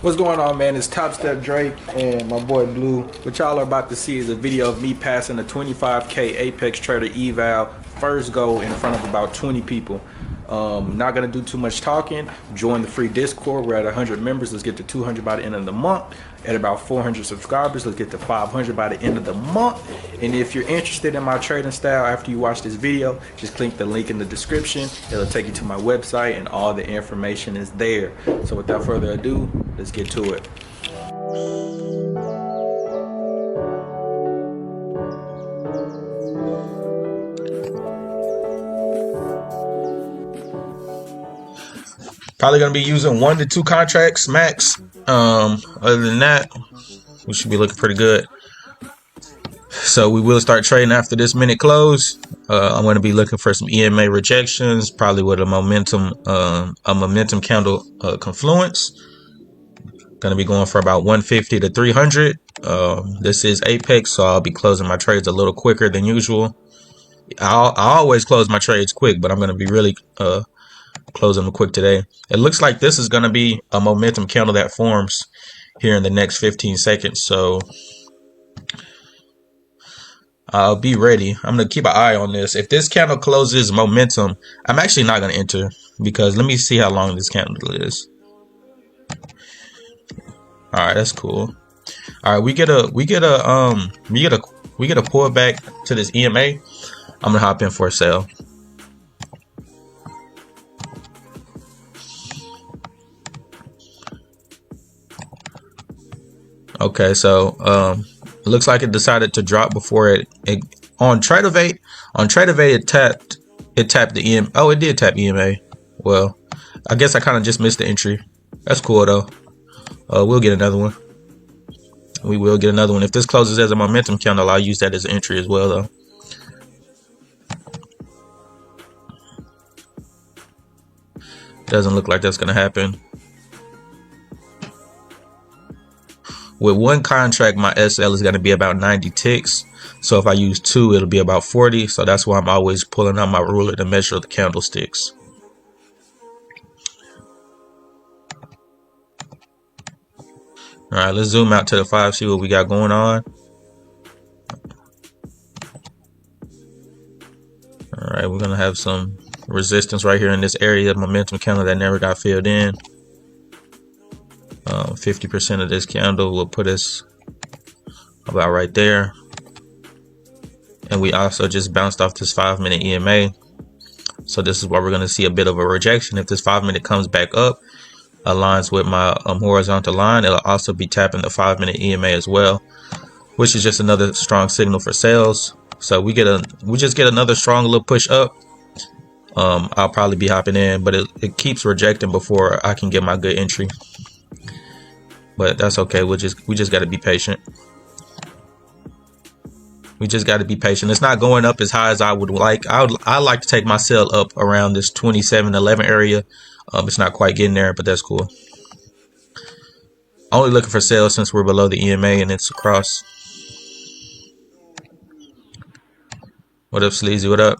What's going on, man? It's Top Step Drake and my boy Blue. What y'all are about to see is a video of me passing the 25K Apex Trader eval first go in front of about 20 people. Not gonna do too much talking. Join the free Discord. We're at 100 members. Let's get to 200 by the end of the month. At about 400 subscribers, let's get to 500 by the end of the month. And if you're interested in my trading style after you watch this video, just click the link in the description. It'll take you to my website and all the information is there. So without further ado, let's get to it. Probably gonna be using 1 to 2 contracts max. Other than that, we should be looking pretty good. So we will start trading after this minute close. I'm going to be looking for some EMA rejections, probably with a momentum candle confluence. Going to be going for about 150 to 300. This is Apex, so I'll be closing my trades a little quicker than usual. I always close my trades quick, but I'm going to be really closing them quick today. It looks like this is going to be a momentum candle that forms here in the next 15 seconds. So I'll be ready. I'm going to keep an eye on this. If this candle closes momentum, I'm actually not going to enter because let me see how long this candle is. All right, that's cool. All right, we get a pullback to this EMA. I'm going to hop in for a sale. Okay, so it looks like it decided to drop before it on Tradevate. On Tradevate, it tapped the EMA. Oh, it did tap EMA. Well, I guess I kind of just missed the entry. That's cool though. We'll get another one. We will get another one. If this closes as a momentum candle, I'll use that as an entry as well though. Doesn't look like that's gonna happen. With 1 contract, my SL is going to be about 90 ticks. So if I use 2, it'll be about 40. So that's why I'm always pulling out my ruler to measure the candlesticks. All right, let's zoom out to the 5, see what we got going on. All right, we're going to have some resistance right here in this area, momentum candle that never got filled in. 50% of this candle will put us about right there. And we also just bounced off this 5-minute EMA. So this is why we're going to see a bit of a rejection. If this 5-minute comes back up, aligns with my horizontal line, it'll also be tapping the 5-minute EMA as well, which is just another strong signal for sales. So we just get another strong little push up. I'll probably be hopping in, but it keeps rejecting before I can get my good entry. But that's okay. We just got to be patient. We just got to be patient. It's not going up as high as I would like. I like to take my sell up around this 27.11 area. It's not quite getting there, but that's cool. Only looking for sales since we're below the EMA and it's across. What up, Sleazy? What up?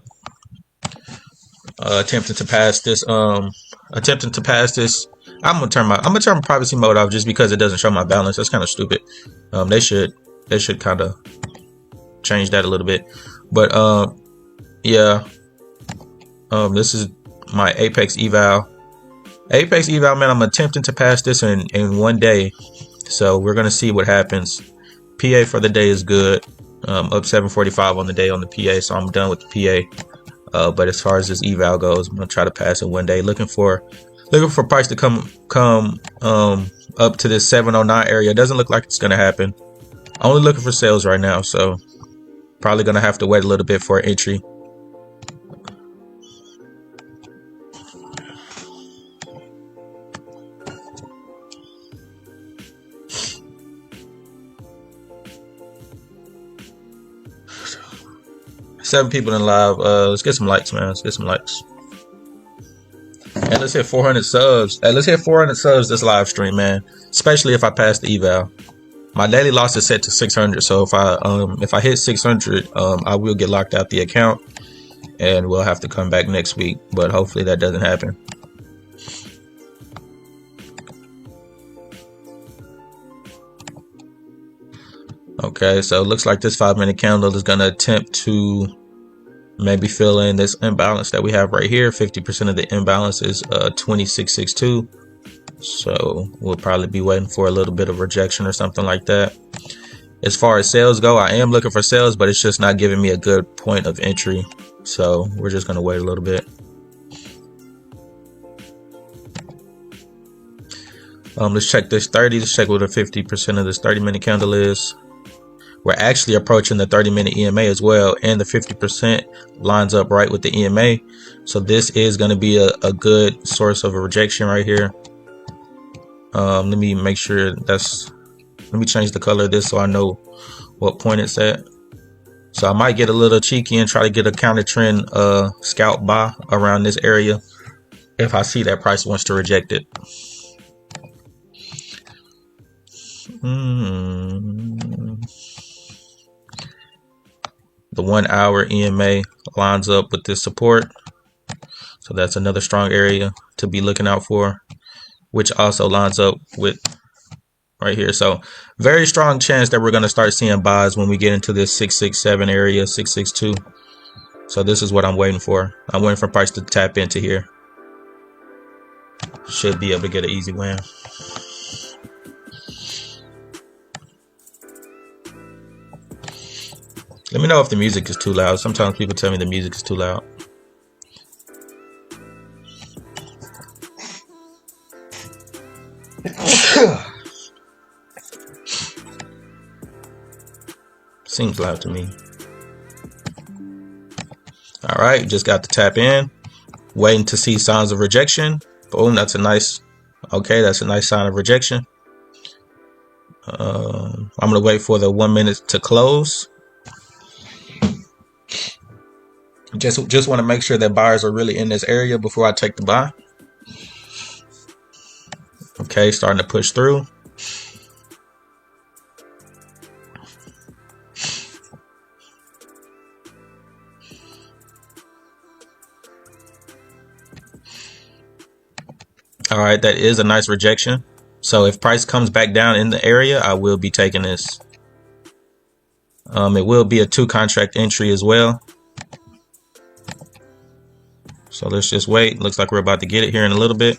Attempting to pass this. I'm gonna turn my privacy mode off just because it doesn't show my balance. That's kind of stupid. They should kind of change that a little bit. But yeah. This is my Apex eval. Apex eval, man. I'm attempting to pass this in 1 day. So we're gonna see what happens. PA for the day is good. Up 745 on the day on the PA. So I'm done with the PA. But as far as this eval goes, I'm gonna try to pass it 1 day. Looking for price to come up to this 709 area. It doesn't look like it's gonna happen. Only looking for sales right now, so probably gonna have to wait a little bit for an entry. Seven people in live. Let's get some likes, man. Let's get some likes. And let's hit 400 subs. Hey, let's hit 400 subs this live stream, man. Especially if I pass the eval. My daily loss is set to 600. So if I hit 600, I will get locked out the account. and we'll have to come back next week, but hopefully that doesn't happen. Okay, so it looks like this 5-minute candle is going to attempt to maybe fill in this imbalance that we have right here. 50% of the imbalance is 2662. So we'll probably be waiting for a little bit of rejection or something like that. As far as sales go, I am looking for sales, but it's just not giving me a good point of entry. So we're just going to wait a little bit. Let's check this 30. Let's check what the 50% of this 30-minute candle is. We're actually approaching the 30-minute EMA as well, and the 50% lines up right with the EMA. So this is going to be a good source of a rejection right here. Let me make sure let me change the color of this so I know what point it's at. So I might get a little cheeky and try to get a counter trend scalp buy around this area if I see that price wants to reject it. The 1 hour EMA lines up with this support. So that's another strong area to be looking out for, which also lines up with right here. So very strong chance that we're going to start seeing buys when we get into this 667 area, 662. So this is what I'm waiting for. I'm waiting for price to tap into here. Should be able to get an easy win. Let me know if the music is too loud. Sometimes people tell me the music is too loud. Seems loud to me. All right, just got to tap in. Waiting to see signs of rejection. Boom, that's a nice, okay, that's a nice sign of rejection. I'm gonna wait for the 1 minute to close. Just want to make sure that buyers are really in this area before I take the buy. Okay, starting to push through. All right, that is a nice rejection. So if price comes back down in the area, I will be taking this. It will be a 2 contract entry as well. So let's just wait. Looks like we're about to get it here in a little bit.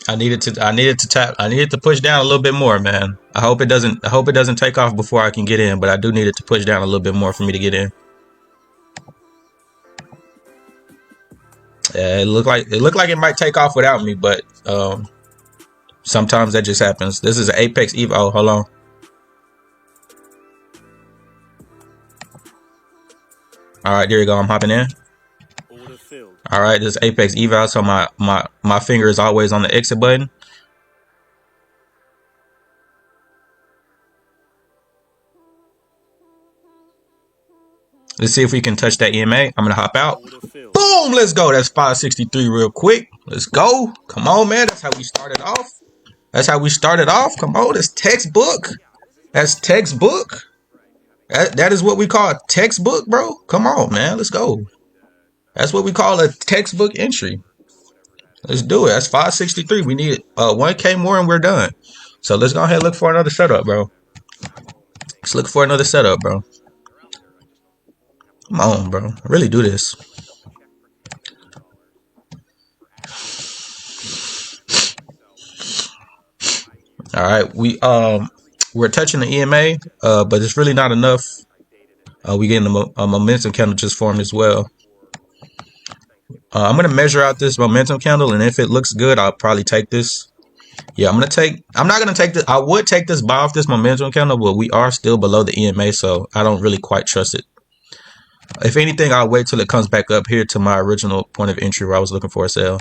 I needed to push down a little bit more, man. I hope it doesn't take off before I can get in, but I do need it to push down a little bit more for me to get in. Yeah, it looked like it might take off without me, but sometimes that just happens. This is an Apex Evo. Oh, hold on. All right, there you go. I'm hopping in. All right, this is Apex Eval, so my finger is always on the exit button. Let's see if we can touch that EMA. I'm gonna hop out. Boom! Let's go. That's 563 real quick. Let's go. Come on, man. That's how we started off. That's how we started off. Come on. That's textbook. That's textbook. That is what we call a textbook, bro. Come on, man. Let's go. That's what we call a textbook entry. Let's do it. That's 563. We need 1K more and we're done. So let's go ahead and look for another setup, bro. Let's look for another setup, bro. Come on, bro. I really do this. All right, we're touching the EMA, but it's really not enough. We getting a momentum candle just formed as well. I'm gonna measure out this momentum candle, and if it looks good, I'll probably take this. Yeah, I'm not gonna take this. I would take this buy off this momentum candle, but we are still below the EMA, so I don't really quite trust it. If anything, I'll wait till it comes back up here to my original point of entry where I was looking for a sell.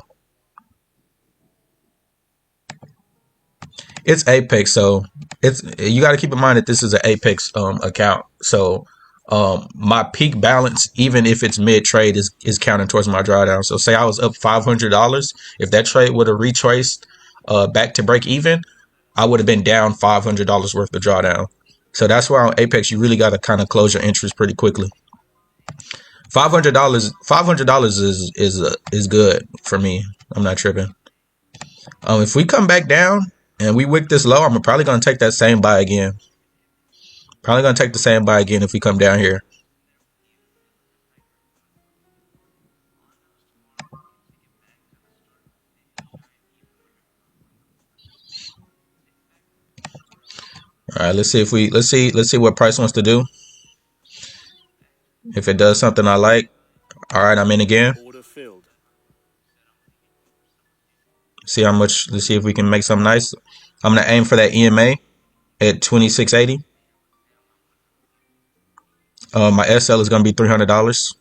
It's Apex, so you got to keep in mind that this is an Apex account. So my peak balance, even if it's mid trade, is counting towards my drawdown. So say I was up $500, if that trade would have retraced back to break even, I would have been down $500 worth of drawdown. So that's why on Apex you really got to kind of close your entries pretty quickly. $500 is good for me. I'm not tripping. If we come back down and we wick this low, I'm probably gonna take that same buy again. Probably gonna take the same buy again if we come down here. All right, let's see what price wants to do. If it does something I like, all right, I'm in again. See how much. Let's see if we can make something nice. I'm gonna aim for that EMA at 2680. My SL is gonna be $300.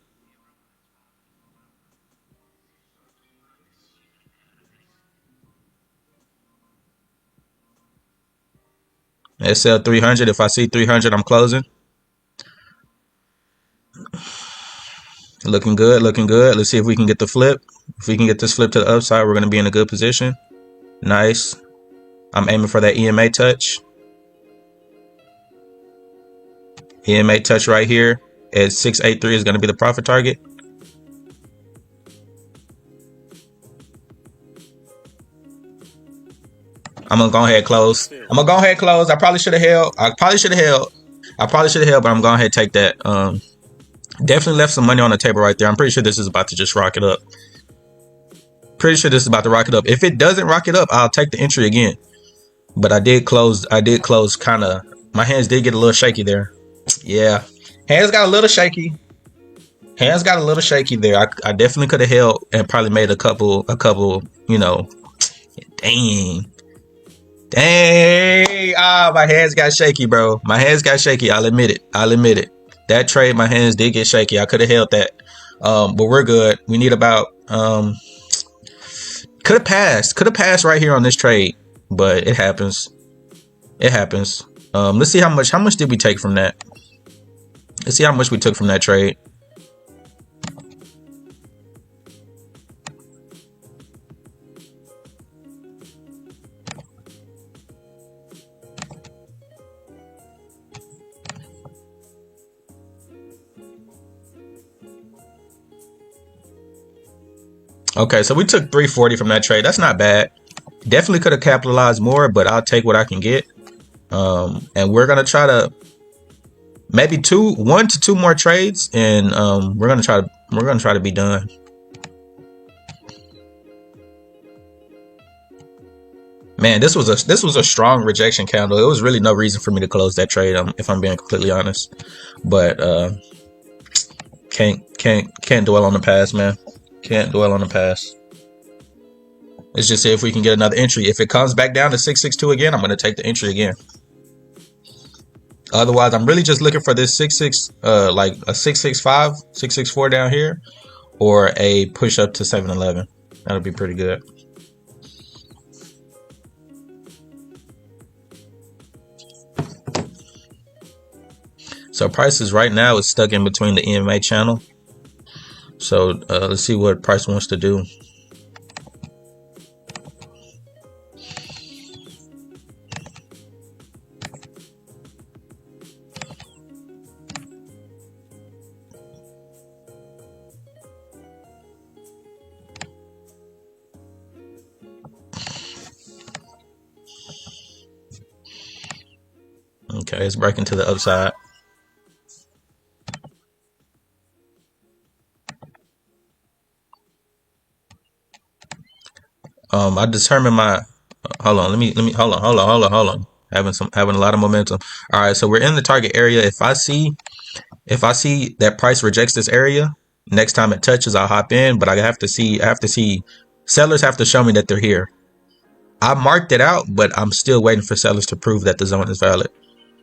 SL 300. If I see 300, I'm closing. Looking good, looking good. Let's see if we can get the flip. If we can get this flip to the upside, we're going to be in a good position. Nice. I'm aiming for that EMA touch. EMA touch right here at 683 is going to be the profit target. I'm going to go ahead and close. I probably should have held. but I'm going to go ahead and take that. Definitely left some money on the table right there. I'm pretty sure this is about to just rock it up. If it doesn't rock it up, I'll take the entry again. But I did close kind of. My hands did get a little shaky there. Yeah. Hands got a little shaky there. I definitely could have held and probably made a couple, you know. Dang. My hands got shaky, bro. I'll admit it. That trade, my hands did get shaky. I could have held that. But we're good. We need about could have passed right here on this trade, but it happens. Let's see how much did we take from that? Let's see how much we took from that trade. Okay, so we took 340 from that trade. That's not bad. Definitely could have capitalized more, but I'll take what I can get. And we're gonna try to maybe 1 to 2 more trades, and we're gonna try to be done. Man, this was a strong rejection candle. It was really no reason for me to close that trade, if I'm being completely honest. But can't dwell on the past, man. Can't dwell on the past. Let's just see if we can get another entry. If it comes back down to 662 again, I'm going to take the entry again. Otherwise, I'm really just looking for this like a 665, 664 down here, or a push up to 711. That'll be pretty good. So prices right now is stuck in between the EMA channel. So let's see what price wants to do. Okay, it's breaking to the upside. I determined my hold on, let me hold on. Having a lot of momentum. All right, so we're in the target area. If I see that price rejects this area, next time it touches, I'll hop in, but I have to see sellers have to show me that they're here. I marked it out, but I'm still waiting for sellers to prove that the zone is valid.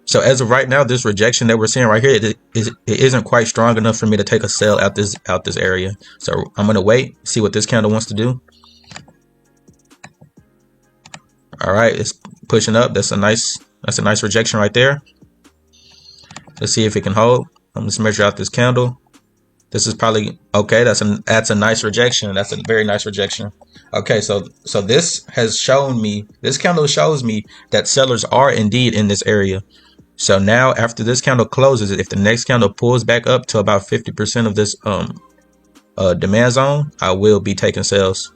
So as of right now, this rejection that we're seeing right here, it isn't quite strong enough for me to take a sell out this area. So I'm gonna wait, see what this candle wants to do. All right, it's pushing up. That's a nice rejection right there. Let's see if it can hold. I'm just measure out this candle. This is probably okay. That's a nice rejection. That's a very nice rejection. Okay, so this has shown me, this candle shows me that sellers are indeed in this area. So now after this candle closes, if the next candle pulls back up to about 50% of this demand zone, I will be taking sales.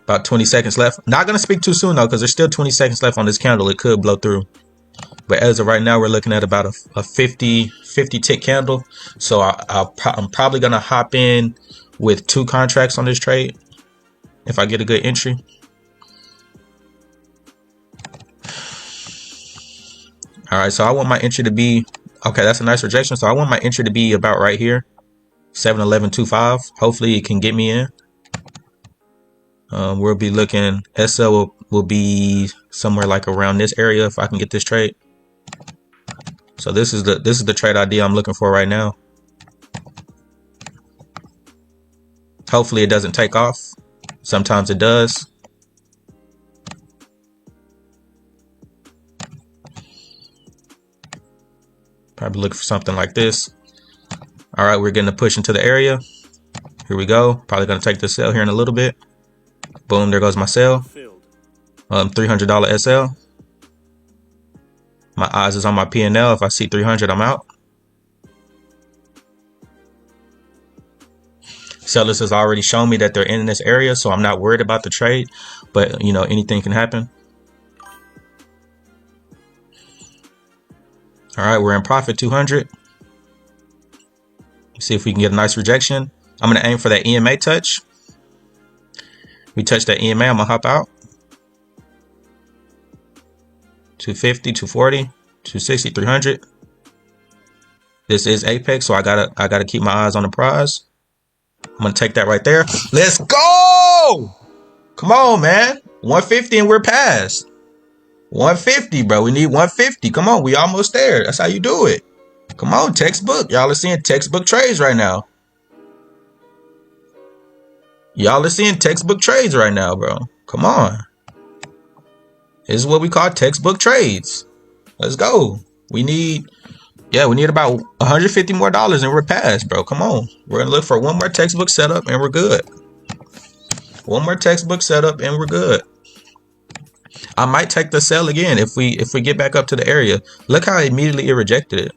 About 20 seconds left. Not going to speak too soon though, because there's still 20 seconds left on this candle. It could blow through. But as of right now, we're looking at about a 50 tick candle. So I'm probably going to hop in with 2 contracts on this trade if I get a good entry. All right, so I want my entry to be, okay, that's a nice rejection. So I want my entry to be about right here, 71125. Hopefully it can get me in. We'll be looking, SL will be somewhere like around this area if I can get this trade. So this is the trade idea I'm looking for right now. Hopefully it doesn't take off. Sometimes it does. Probably look for something like this. All right, we're getting a push into the area. Here we go. Probably going to take the sell here in a little bit. Boom, there goes my sell. $300 SL. My eyes is on my P&L. If I see 300, I'm out. Sellers has already shown me that they're in this area, so I'm not worried about the trade. But, you know, anything can happen. All right, we're in profit, 200. See if we can get a nice rejection. I'm going to aim for that EMA touch. We touch that EMA, I'm going to hop out. 250, 240, 260, 300. This is Apex, so I gotta keep my eyes on the prize. I'm going to take that right there. Let's go! Come on, man. 150 and we're past. 150, bro. We need 150. Come on, we almost there. That's how you do it. Come on, textbook. Y'all are seeing textbook trades right now. Y'all are seeing textbook trades right now, bro. Come on. This is what we call textbook trades. Let's go. We need about $150 more and we're past, bro. Come on. We're gonna look for one more textbook setup and we're good. One more textbook setup and we're good. I might take the sell again if we get back up to the area. Look how immediately it rejected it.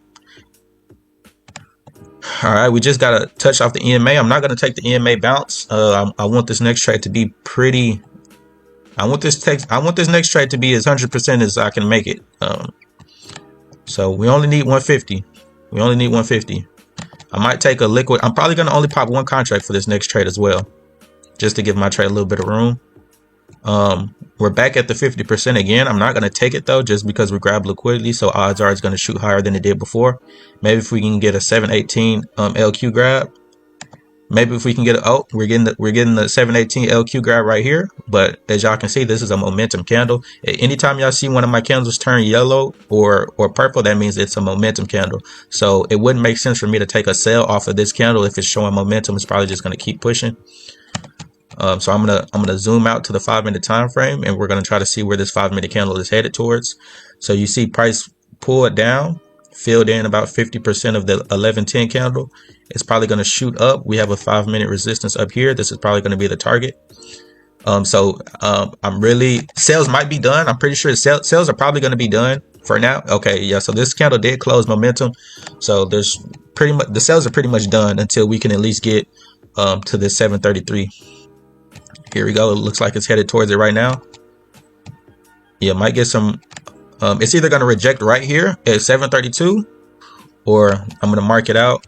All right, we just gotta touch off the EMA. I'm not gonna take the EMA bounce. I want this next trade to be pretty. I want this next trade to be as 100% as I can make it. So we only need 150. We only need 150. I might take a liquid. I'm probably gonna only pop 1 contract for this next trade as well, just to give my trade a little bit of room. We're back at the 50% again. I'm not going to take it though, just because we grabbed liquidity. So odds are it's going to shoot higher than it did before. Maybe if we can get a 718 LQ grab. Maybe if we can get we're getting the 718 LQ grab right here. But as y'all can see, this is a momentum candle. Anytime y'all see one of my candles turn yellow or purple, that means it's a momentum candle. So it wouldn't make sense for me to take a sell off of this candle. If it's showing momentum, it's probably just going to keep pushing. So I'm gonna zoom out to the 5-minute time frame, and we're gonna try to see where this 5-minute candle is headed towards. So you see price pull it down, filled in about 50% of the 1110 candle. It's probably gonna shoot up. We have a 5-minute resistance up here. This is probably gonna be the target. I'm really, sales might be done. I'm pretty sure sales are probably gonna be done for now. Okay, yeah. So this candle did close momentum. So there's pretty much the sales are pretty much done until we can at least get to this 733. Here we go. It looks like it's headed towards it right now. Yeah, might get some. It's either going to reject right here at 732, or I'm going to mark it out.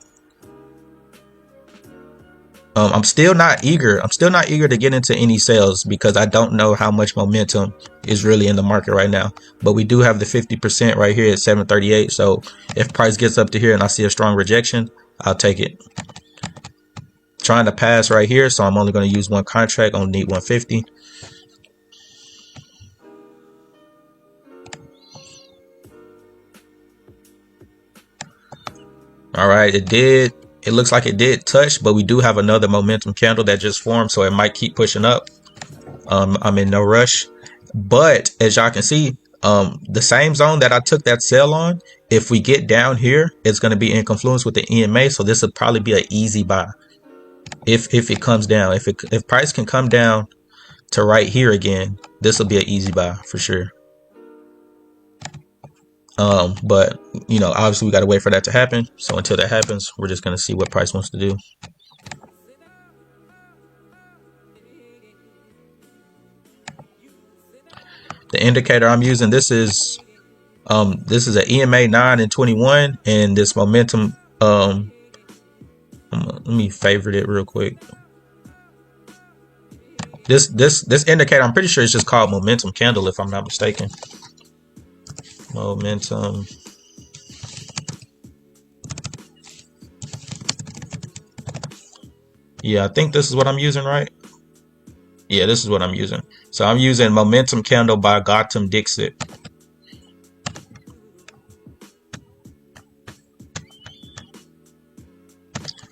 I'm still not eager. I'm still not eager to get into any sales because I don't know how much momentum is really in the market right now. But we do have the 50% right here at 738. So if price gets up to here and I see a strong rejection, I'll take it. Trying to pass right here, so I'm only going to use 1 contract. Only need 150. All right, it looks like it did touch, but we do have another momentum candle that just formed, so it might keep pushing up. I'm in no rush, but as y'all can see, the same zone that I took that sell on, if we get down here, it's going to be in confluence with the EMA, so this would probably be an easy buy. If it comes down, if price can come down to right here again, this will be an easy buy for sure. But you know, obviously we got to wait for that to happen. So until that happens, we're just gonna see what price wants to do. The indicator I'm using, this is an EMA 9 and 21, and this momentum. Let me favorite it real quick. This indicator, I'm pretty sure it's just called momentum candle, if I'm not mistaken. Momentum. Yeah, I think this is what I'm using, right? Yeah, this is what I'm using. So I'm using Momentum Candle by Gautam Dixit.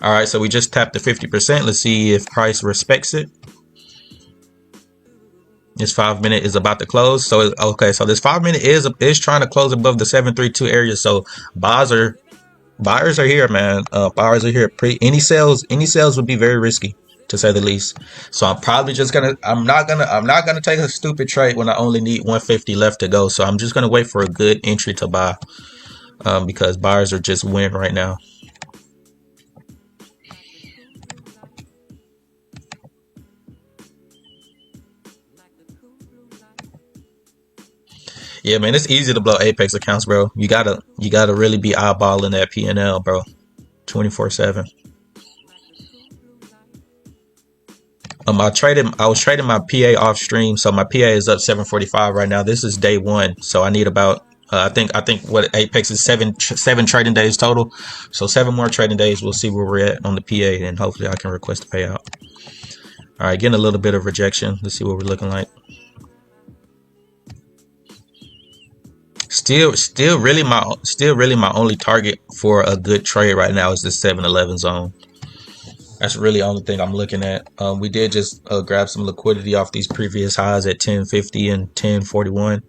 All right, so we just tapped the 50%. Let's see if price respects it. This 5 minute is about to close. So okay, so this 5 minute is trying to close above the 732 area. So buyers are here, man. Buyers are here. Any sales would be very risky, to say the least. So I'm probably just I'm not gonna take a stupid trade when I only need 150 left to go. So I'm just gonna wait for a good entry to buy, because buyers are just winning right now. Yeah, man, it's easy to blow Apex accounts, bro. You gotta really be eyeballing that P&L, bro, 24/7. I was trading my PA off stream, so my PA is up 745 right now. This is day one, so I need about I think what Apex is seven trading days total. So 7 more trading days. We'll see where we're at on the PA, and hopefully I can request a payout. All right, getting a little bit of rejection. Let's see what we're looking like. Still really my only target for a good trade right now is the 7-11 zone. That's really the only thing I'm looking at. We did just grab some liquidity off these previous highs at 1050 and 1041.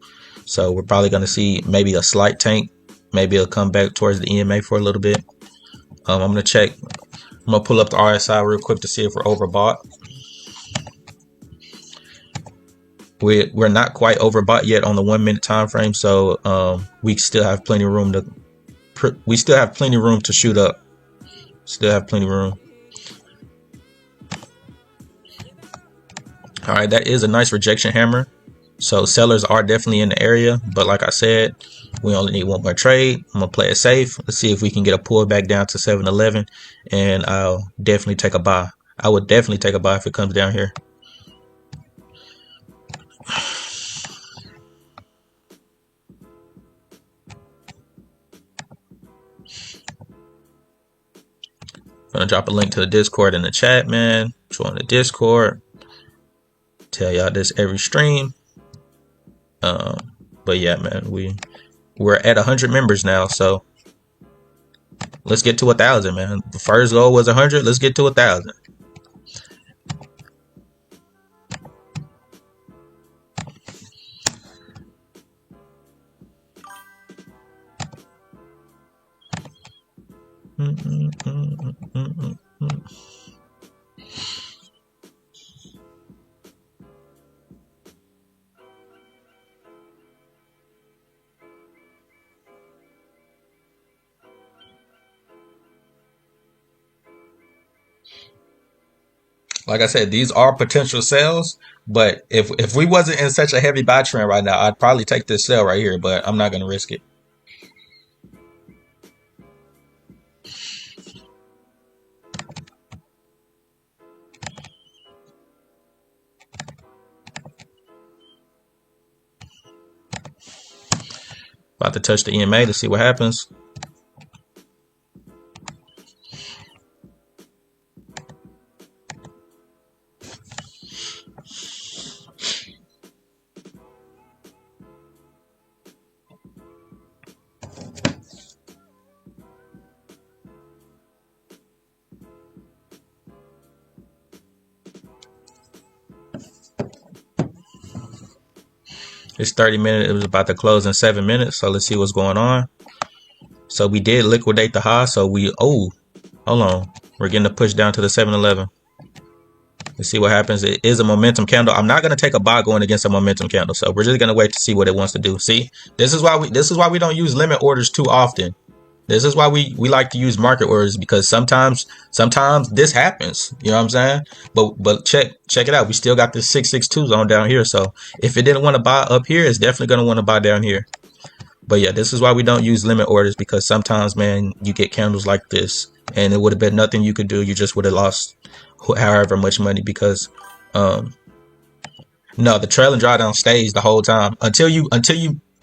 So we're probably going to see maybe a slight tank. Maybe it'll come back towards the EMA for a little bit. I'm going to check. I'm going to pull up the RSI real quick to see if we're overbought. We're not quite overbought yet on the 1 minute time frame. So we still have plenty of room to shoot up. Still have plenty of room. All right, that is a nice rejection hammer. So sellers are definitely in the area, but like I said, we only need 1 more trade. I'm gonna play it safe. Let's see if we can get a pullback down to 7-11, and I'll definitely take a buy. I would definitely take a buy if it comes down here. I'm gonna drop a link to the Discord in the chat, man. Join the Discord. Tell y'all this every stream. But yeah, man, we're at 100 members now, so let's get to 1,000, man. The first goal was 100. Let's get to 1,000. Like I said, these are potential sales, but if we wasn't in such a heavy buy trend right now, I'd probably take this sell right here, but I'm not going to risk it. About to touch the EMA to see what happens. It's 30 minutes. It was about to close in 7 minutes. So let's see what's going on. So we did liquidate the high. So hold on. We're getting a push down to the 7-11. Let's see what happens. It is a momentum candle. I'm not going to take a buy going against a momentum candle, so we're just going to wait to see what it wants to do. See, this is why we don't use limit orders too often. This is why we like to use market orders, because sometimes this happens. You know what I'm saying? But check it out. We still got this 662 zone down here. So if it didn't want to buy up here, it's definitely going to want to buy down here. But yeah, this is why we don't use limit orders, because sometimes, man, you get candles like this and it would have been nothing you could do. You just would have lost however much money, because no, the trailing drawdown stays the whole time until you touch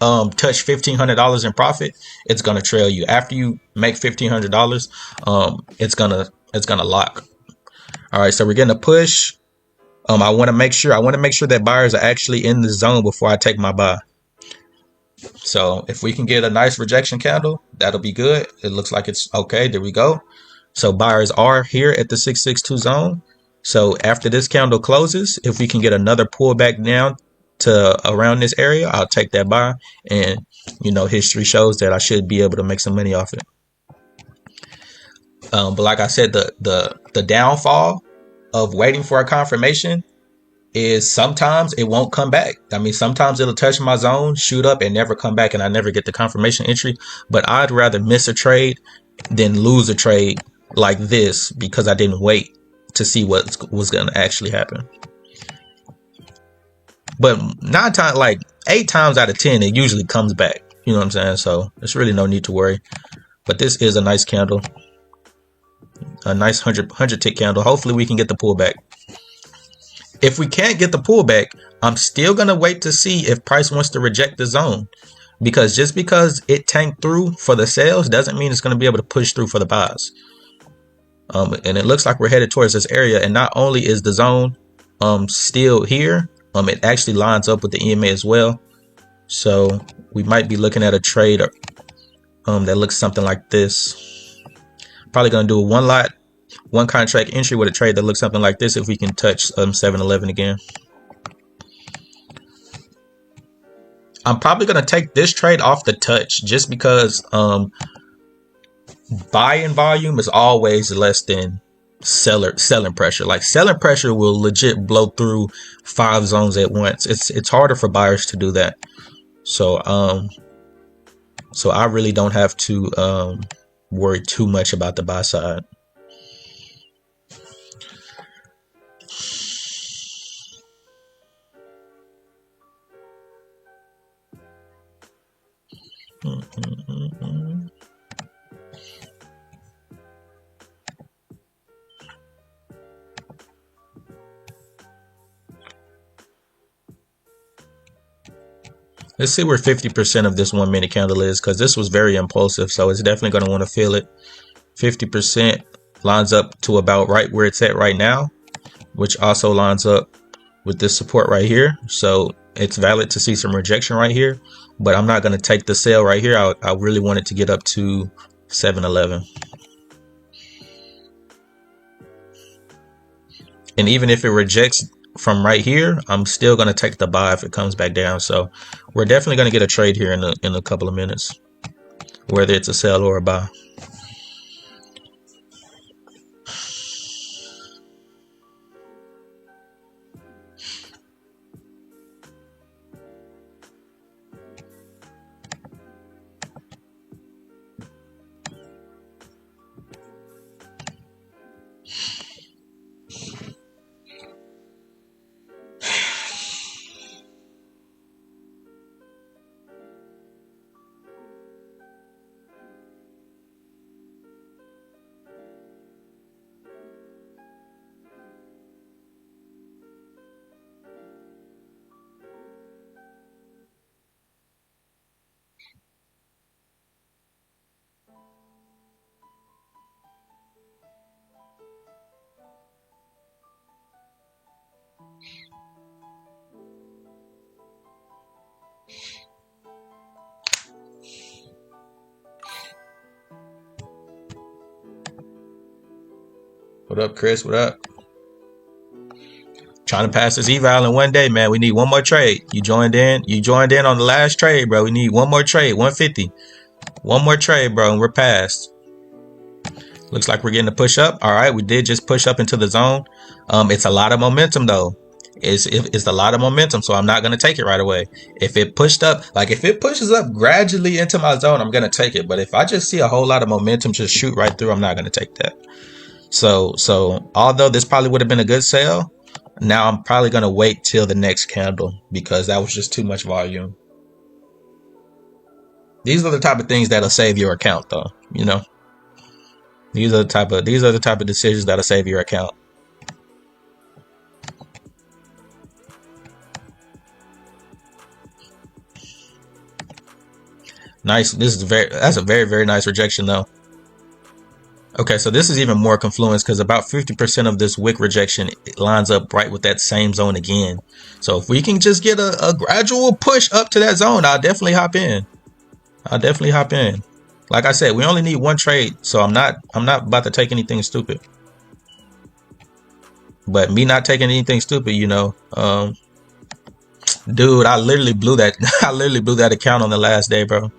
$1,500 in profit. It's gonna trail you. After you make $1,500, it's gonna lock. All right, so we're getting a push. I want to make sure that buyers are actually in the zone before I take my buy. So if we can get a nice rejection candle, that'll be good. It looks like it's okay. There we go. So buyers are here at the 662 zone. So after this candle closes, if we can get another pullback down to around this area, I'll take that buy. And you know, history shows that I should be able to make some money off it. But like I said, the downfall of waiting for a confirmation is sometimes it won't come back. I mean, sometimes it'll touch my zone, shoot up, and never come back, and I never get the confirmation entry. But I'd rather miss a trade than lose a trade like this, because I didn't wait to see what was going to actually happen. But 8 times out of 10, it usually comes back. You know what I'm saying? So there's really no need to worry. But this is a nice candle, a nice 100 tick candle. Hopefully we can get the pullback. If we can't get the pullback, I'm still going to wait to see if price wants to reject the zone, because just because it tanked through for the sales doesn't mean it's going to be able to push through for the buys. And it looks like we're headed towards this area. And not only is the zone still here, it actually lines up with the EMA as well. So we might be looking at a trade that looks something like this. Probably going to do a one contract entry with a trade that looks something like this if we can touch 711 again. I'm probably going to take this trade off the touch, just because buying volume is always less than selling pressure. Like, selling pressure will legit blow through 5 zones at once. It's harder for buyers to do that. So I really don't have to worry too much about the buy side. Let's see where 50% of this 1 minute candle is, because this was very impulsive. So it's definitely going to want to feel it. 50% lines up to about right where it's at right now, which also lines up with this support right here. So it's valid to see some rejection right here, but I'm not going to take the sell right here. I really want it to get up to 711. And even if it rejects from right here, I'm still going to take the buy if it comes back down. So we're definitely going to get a trade here in a couple of minutes, whether it's a sell or a buy. What up, Chris? What up? Trying to pass this eval in one day, man. We need one more trade. You joined in on the last trade, bro. We need one more trade. 150. One more trade, bro, and we're past. Looks like we're getting a push up. All right, we did just push up into the zone. It's a lot of momentum though. It's a lot of momentum, so I'm not gonna take it right away. If it pushed up, like if it pushes up gradually into my zone, I'm gonna take it. But if I just see a whole lot of momentum just shoot right through, I'm not gonna take that. So although this probably would have been a good sell, now I'm probably gonna wait till the next candle because that was just too much volume. These are the type of things that'll save your account, though. You know, these are the type of decisions that'll save your account. Nice. That's a very nice rejection though. Okay, so this is even more confluence because about 50% of this wick rejection lines up right with that same zone again. So if we can just get a gradual push up to that zone, I'll definitely hop in. Like I said, we only need one trade, so I'm not about to take anything stupid. But me not taking anything stupid, you know, dude, I literally blew that account on the last day, bro.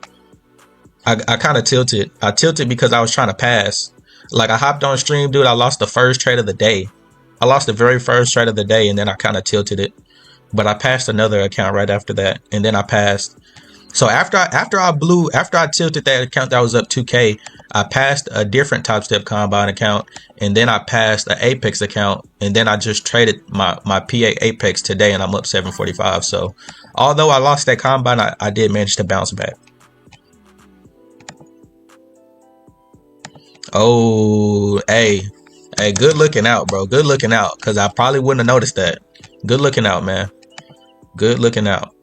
I kind of tilted. I tilted because I was trying to pass. Like I hopped on stream, dude. I lost the first trade of the day. I lost the very first trade of the day, and then I kind of tilted it. But I passed another account right after that, and then I passed. So after I tilted that account that was up 2K, I passed a different Top Step Combine account, and then I passed an Apex account, and then I just traded my PA Apex today, and I'm up 745. So although I lost that Combine, I did manage to bounce back. Oh, hey, good looking out, bro. Good looking out, because I probably wouldn't have noticed that. Good looking out, man. Good looking out.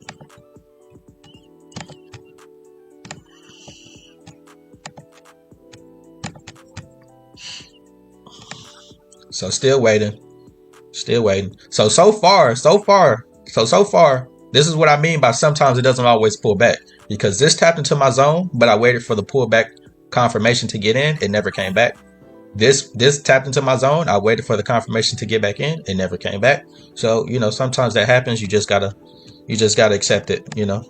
So still waiting. So far, this is what I mean by sometimes it doesn't always pull back, because this tapped into my zone, but I waited for the pullback confirmation to get in. It never came back. This tapped into my zone. I waited for the confirmation to get back in. It never came back. So, you know, sometimes that happens. You just gotta accept it, you know.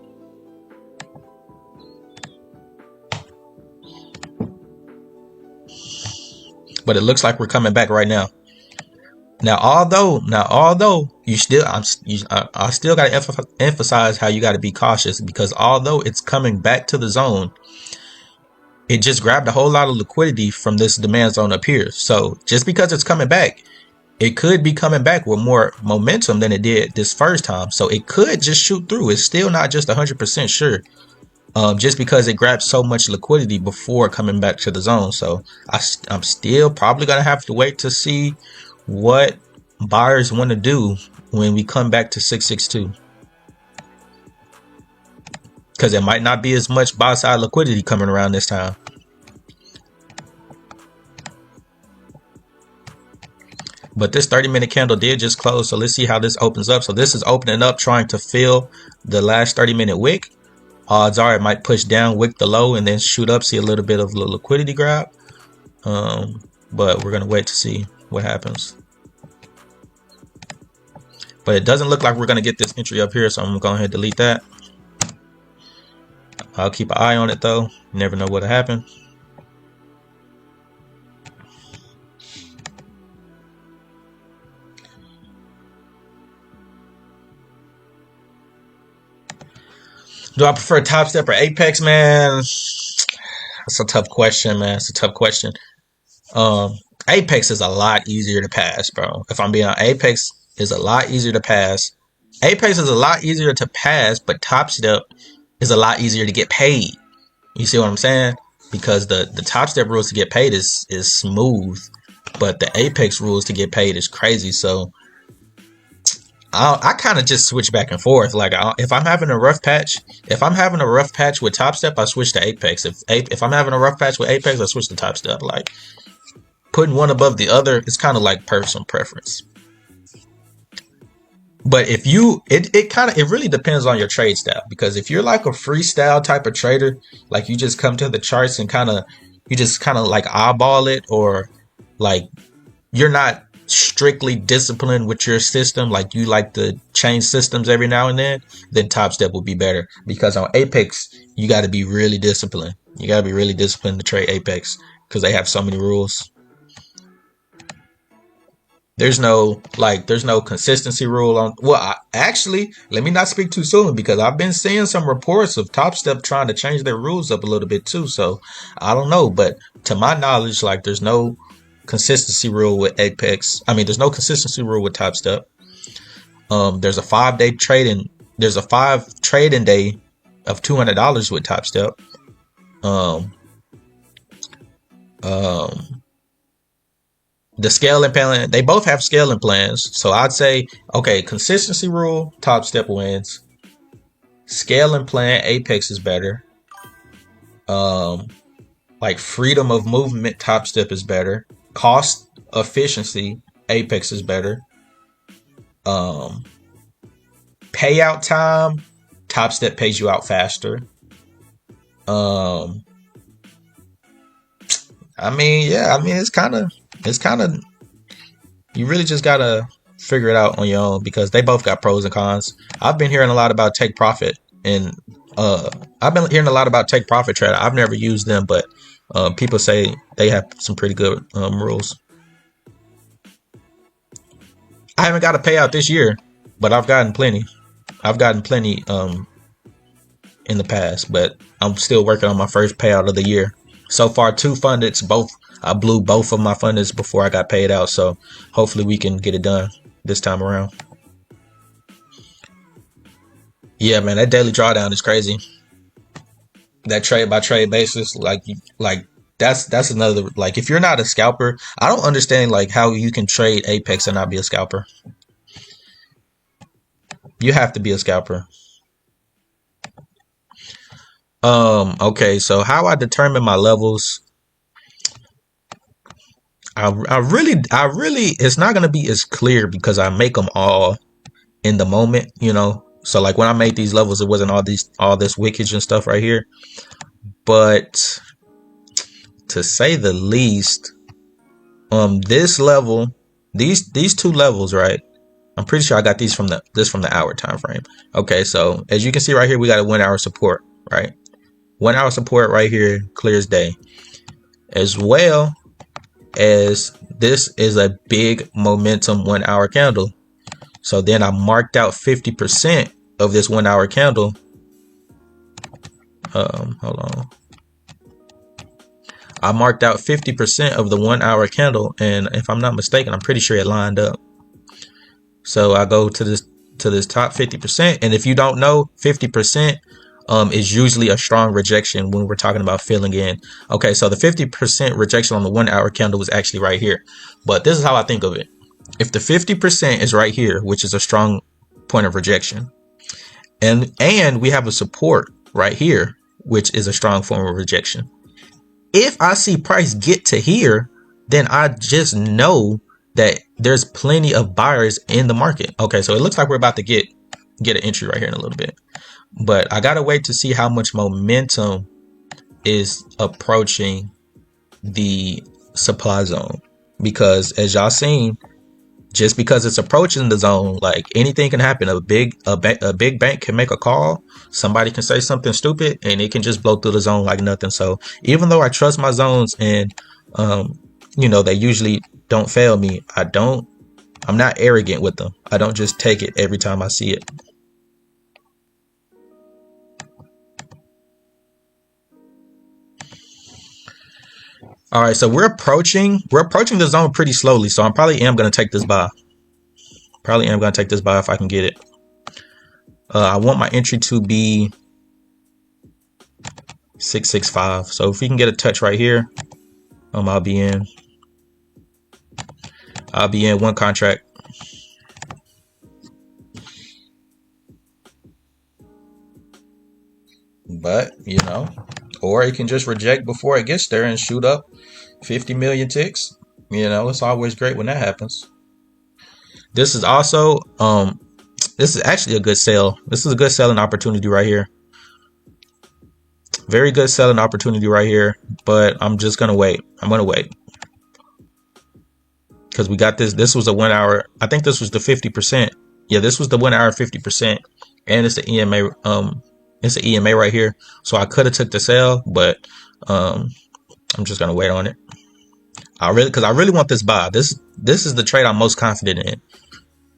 But it looks like we're coming back right now. Now, although I still got to emphasize how you got to be cautious, because although it's coming back to the zone, it just grabbed a whole lot of liquidity from this demand zone up here. So just because it's coming back, it could be coming back with more momentum than it did this first time. So it could just shoot through. It's still not just 100% sure. Just because it grabbed so much liquidity before coming back to the zone. So I'm still probably going to have to wait to see what buyers want to do when we come back to 662. Because it might not be as much buy side liquidity coming around this time. But this 30-minute candle did just close. So let's see how this opens up. So this is opening up, trying to fill the last 30-minute wick. Odds are it might push down, wick the low, and then shoot up, see a little bit of liquidity grab. But we're going to wait to see what happens. But it doesn't look like we're going to get this entry up here. So I'm going to go ahead and delete that. I'll keep an eye on it though. You never know what'll happen. Do I prefer Top Step or Apex, man? That's a tough question, man. It's a tough question. Apex is a lot easier to pass, bro. If I'm being honest, Apex is a lot easier to pass. Apex is a lot easier to pass, but Top Step is a lot easier to get paid. You see what I'm saying? Because the Top Step rules to get paid is smooth, but the Apex rules to get paid is crazy. So I kind of just switch back and forth. Like if I'm having a rough patch with Top Step, I switch to Apex. If I'm having a rough patch with Apex, I switch to Top Step. Like putting one above the other, it's kind of like personal preference. But if you, it really depends on your trade style, because if you're like a freestyle type of trader, like you just come to the charts and you just like eyeball it, or like you're not strictly disciplined with your system, like you like to change systems every now and then Top Step will be better, because on Apex, you got to be really disciplined. You got to be really disciplined to trade Apex. because they have so many rules. There's no consistency rule on. Well, actually, let me not speak too soon because I've been seeing some reports of Top Step trying to change their rules up a little bit too. So I don't know, but to my knowledge, like there's no consistency rule with Apex. I mean, there's no consistency rule with Top Step. There's a 5-day trading. There's a 5 trading day of $200 with Top Step. The scaling plan, they both have scaling plans. So I'd say, okay, consistency rule, Top Step wins. Scaling plan, Apex is better. Like freedom of movement, Top Step is better. Cost efficiency, Apex is better. Payout time, Top Step pays you out faster. I mean, it's kind of, you really just gotta figure it out on your own because they both got pros and cons. I've been hearing a lot about Take Profit and I've been hearing a lot about Take Profit Trader. I've never used them, but people say they have some pretty good rules. I haven't got a payout this year, but I've gotten plenty. I've gotten plenty in the past, but I'm still working on my first payout of the year. So far, 2 fundeds, both. I blew both of my fundeds before I got paid out, so hopefully we can get it done this time around. Yeah, man, that daily drawdown is crazy. That trade by trade basis, like that's another, like if you're not a scalper, I don't understand like how you can trade Apex and not be a scalper. You have to be a scalper. Okay, so how I determine my levels. I really, it's not gonna be as clear because I make them all in the moment, you know. So like when I made these levels, it wasn't all this wickage and stuff right here. But to say the least, this level, these 2 levels, right? I'm pretty sure I got these from the hour time frame. Okay, so as you can see right here, we got a 1 hour support, right? 1 hour support right here, clear as day. As well as this is a big momentum 1 hour candle. So then I marked out 50% of this 1 hour candle. Hold on. I marked out 50% of the 1 hour candle, and if I'm not mistaken, I'm pretty sure it lined up. So I go to this top 50%, and if you don't know, 50% is usually a strong rejection when we're talking about filling in. Okay, so the 50% rejection on the 1 hour candle was actually right here. But this is how I think of it. If the 50% is right here, which is a strong point of rejection, and we have a support right here, which is a strong form of rejection. If I see price get to here, then I just know that there's plenty of buyers in the market. Okay, so it looks like we're about to get an entry right here in a little bit. But I gotta wait to see how much momentum is approaching the supply zone. Because as y'all seen, just because it's approaching the zone, like anything can happen. A big bank can make a call. Somebody can say something stupid and it can just blow through the zone like nothing. So even though I trust my zones and, they usually don't fail me, I'm not arrogant with them. I don't just take it every time I see it. All right, so we're approaching the zone pretty slowly. So I probably am going to take this buy. If I can get it. I want my entry to be 665. So if we can get a touch right here, I'll be in. One contract. But, or it can just reject before it gets there and shoot up 50 million ticks. It's always great when that happens. This is also, this is actually a good sell. This is a good selling opportunity right here. Very good selling opportunity right here. But I'm just going to wait. Because we got this. This was a 1 hour. I think this was the 50%. Yeah, this was the 1 hour 50%. And it's the EMA. It's an EMA right here. So I could have took the sell, but I'm just gonna wait on it. Because I really want this buy. This is the trade I'm most confident in.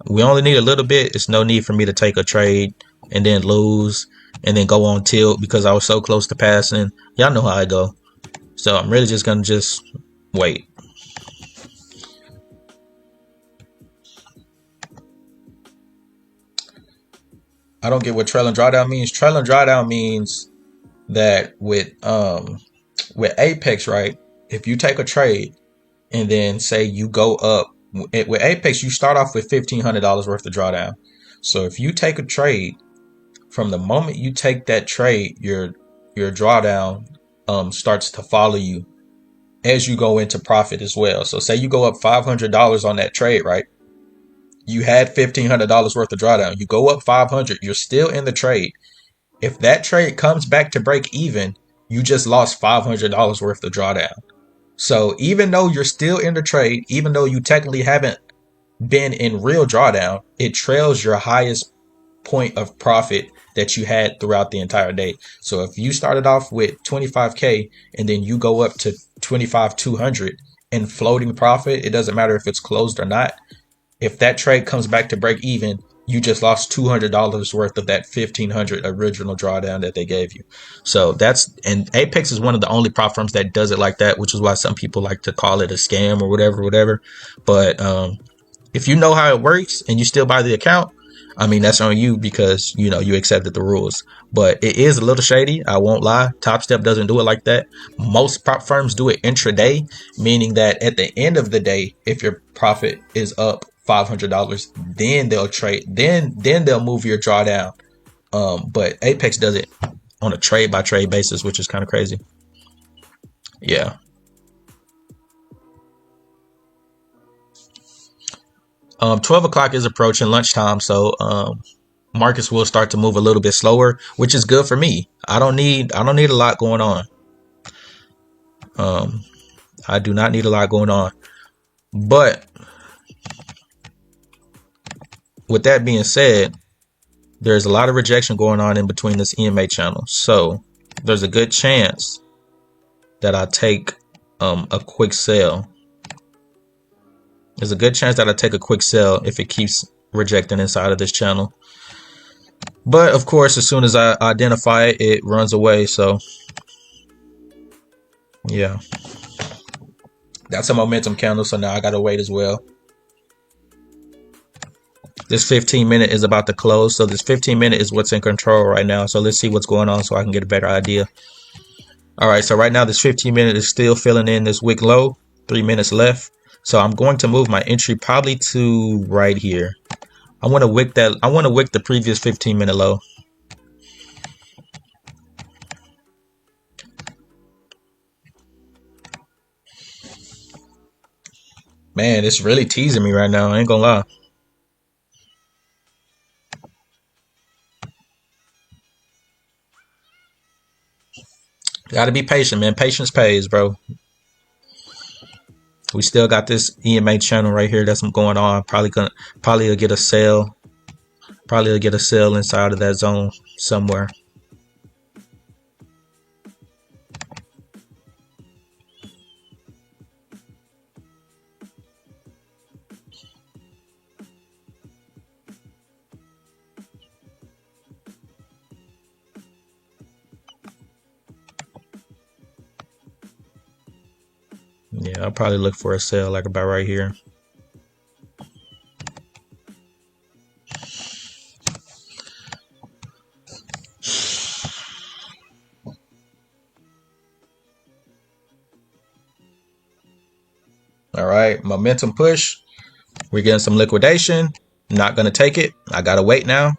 We only need a little bit. It's no need for me to take a trade and then lose and then go on tilt because I was so close to passing. Y'all know how I go. So I'm really just gonna just wait. I don't get what trailing drawdown means. Trailing drawdown means that with Apex, right? If you take a trade and then say you go up with Apex, you start off with $1,500 worth of drawdown. So if you take a trade, from the moment you take that trade, your drawdown starts to follow you as you go into profit as well. So say you go up $500 on that trade, right? You had $1,500 worth of drawdown. You go up 500, you're still in the trade. If that trade comes back to break even, you just lost $500 worth of drawdown. So even though you're still in the trade, even though you technically haven't been in real drawdown, it trails your highest point of profit that you had throughout the entire day. So if you started off with 25K and then you go up to 25,200 in floating profit, it doesn't matter if it's closed or not. If that trade comes back to break even, you just lost $200 worth of that $1,500 original drawdown that they gave you. So and Apex is one of the only prop firms that does it like that, which is why some people like to call it a scam or whatever. But if you know how it works and you still buy the account, I mean, that's on you because, you accepted the rules. But it is a little shady. I won't lie. Top Step doesn't do it like that. Most prop firms do it intraday, meaning that at the end of the day, if your profit is up $500, then they'll trade. Then they'll move your drawdown. But Apex does it on a trade by trade basis, which is kind of crazy. Yeah. Um, 12 o'clock is approaching lunchtime, so markets will start to move a little bit slower, which is good for me. I don't need a lot going on. I do not need a lot going on. But with that being said, there's a lot of rejection going on in between this EMA channel. So there's a good chance that I take a quick sell. There's a good chance that I take a quick sell if it keeps rejecting inside of this channel. But of course, as soon as I identify it, it runs away. So yeah, that's a momentum candle. So now I got to wait as well. This 15-minute is about to close. So this 15-minute is what's in control right now. So let's see what's going on so I can get a better idea. All right. So right now, this 15-minute is still filling in this wick low. 3 minutes left. So I'm going to move my entry probably to right here. I want to wick the previous 15-minute low. Man, it's really teasing me right now. I ain't gonna lie. Gotta be patient, man. Patience pays, bro. We still got this EMA channel right here that's going on. Probably will get a sale. Probably will get a sale inside of that zone somewhere. Yeah, I'll probably look for a sale like about right here. All right, momentum push. We're getting some liquidation. Not gonna take it. I gotta wait now.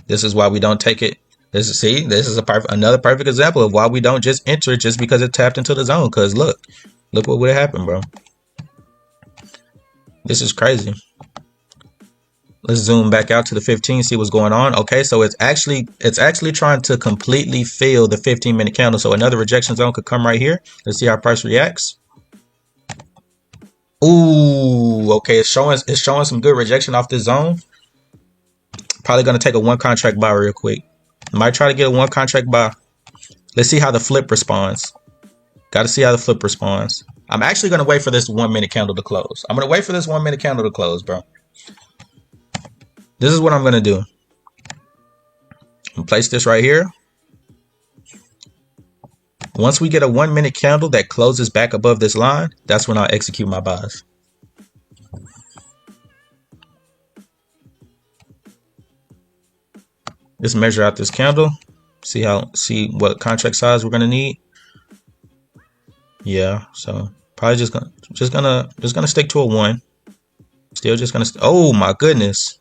This is why we don't take it. This is another perfect example of why we don't just enter just because it tapped into the zone. Cause look what would have happened, bro. This is crazy. Let's zoom back out to the 15, see what's going on. Okay, so it's actually trying to completely fill the 15-minute candle. So another rejection zone could come right here. Let's see how price reacts. Ooh, okay, it's showing some good rejection off this zone. Probably gonna take a one contract buy real quick. Might try to get a one contract buy. Let's see how the flip responds. Got to see how the flip responds. I'm actually going to wait for this 1 minute candle to close. I'm going to wait for this 1 minute candle to close, bro. This is what I'm going to do. Place this right here. Once we get a 1 minute candle that closes back above this line, that's when I'll execute my buys. Let's measure out this candle. See what contract size we're gonna need. Yeah, so probably just gonna stick to a 1. Still just gonna. Oh my goodness.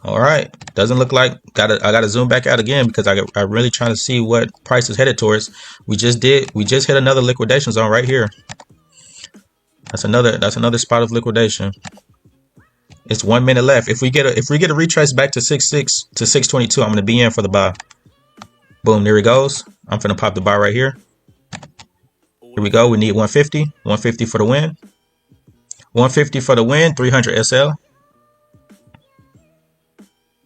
All right, doesn't look like. I gotta zoom back out again because I'm really trying to see what price is headed towards. We just hit another liquidation zone right here. That's another spot of liquidation. It's 1 minute left. If we get a retrace back to 66 to 622, I'm gonna be in for the buy. Boom, there he goes. I'm gonna pop the buy right here. Here we go. We need 150. 150 for the win. 150 for the win. 300 SL.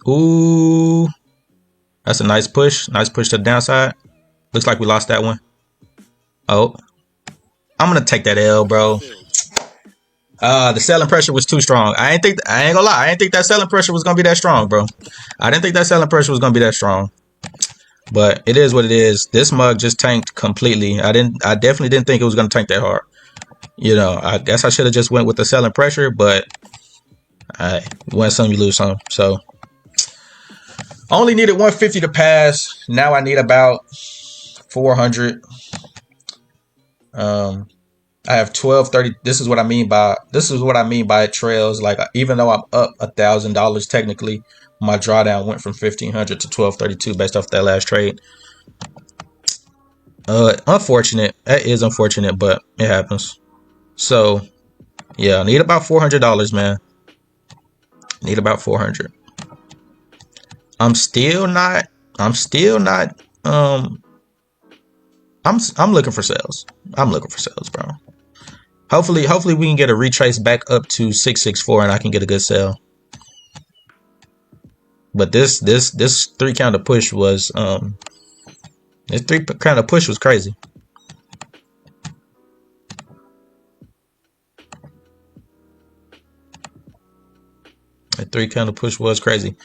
Ooh, that's a nice push. Nice push to the downside. Looks like we lost that one. Oh, I'm gonna take that L, bro. The selling pressure was too strong. I ain't gonna lie. I ain't think that selling pressure was gonna be that strong, bro. I didn't think that selling pressure was gonna be that strong. But it is what it is. This mug just tanked completely. I definitely didn't think it was gonna tank that hard. You know, I guess I should have just went with the selling pressure, but I win some, you lose some. So only needed 150 to pass. Now I need about 400. I have 1230. This is what I mean by trails. Like, even though I'm up $1,000 technically, my drawdown went from 1500 to 1232 based off that last trade. Unfortunate. That is unfortunate, but it happens. So yeah, I need about $400, man. Need about 400. I'm still not I'm looking for sales. I'm looking for sales, bro. Hopefully we can get a retrace back up to 664 and I can get a good sell. But this 3 counter push was this 3 counter push was crazy. The 3 counter push was crazy.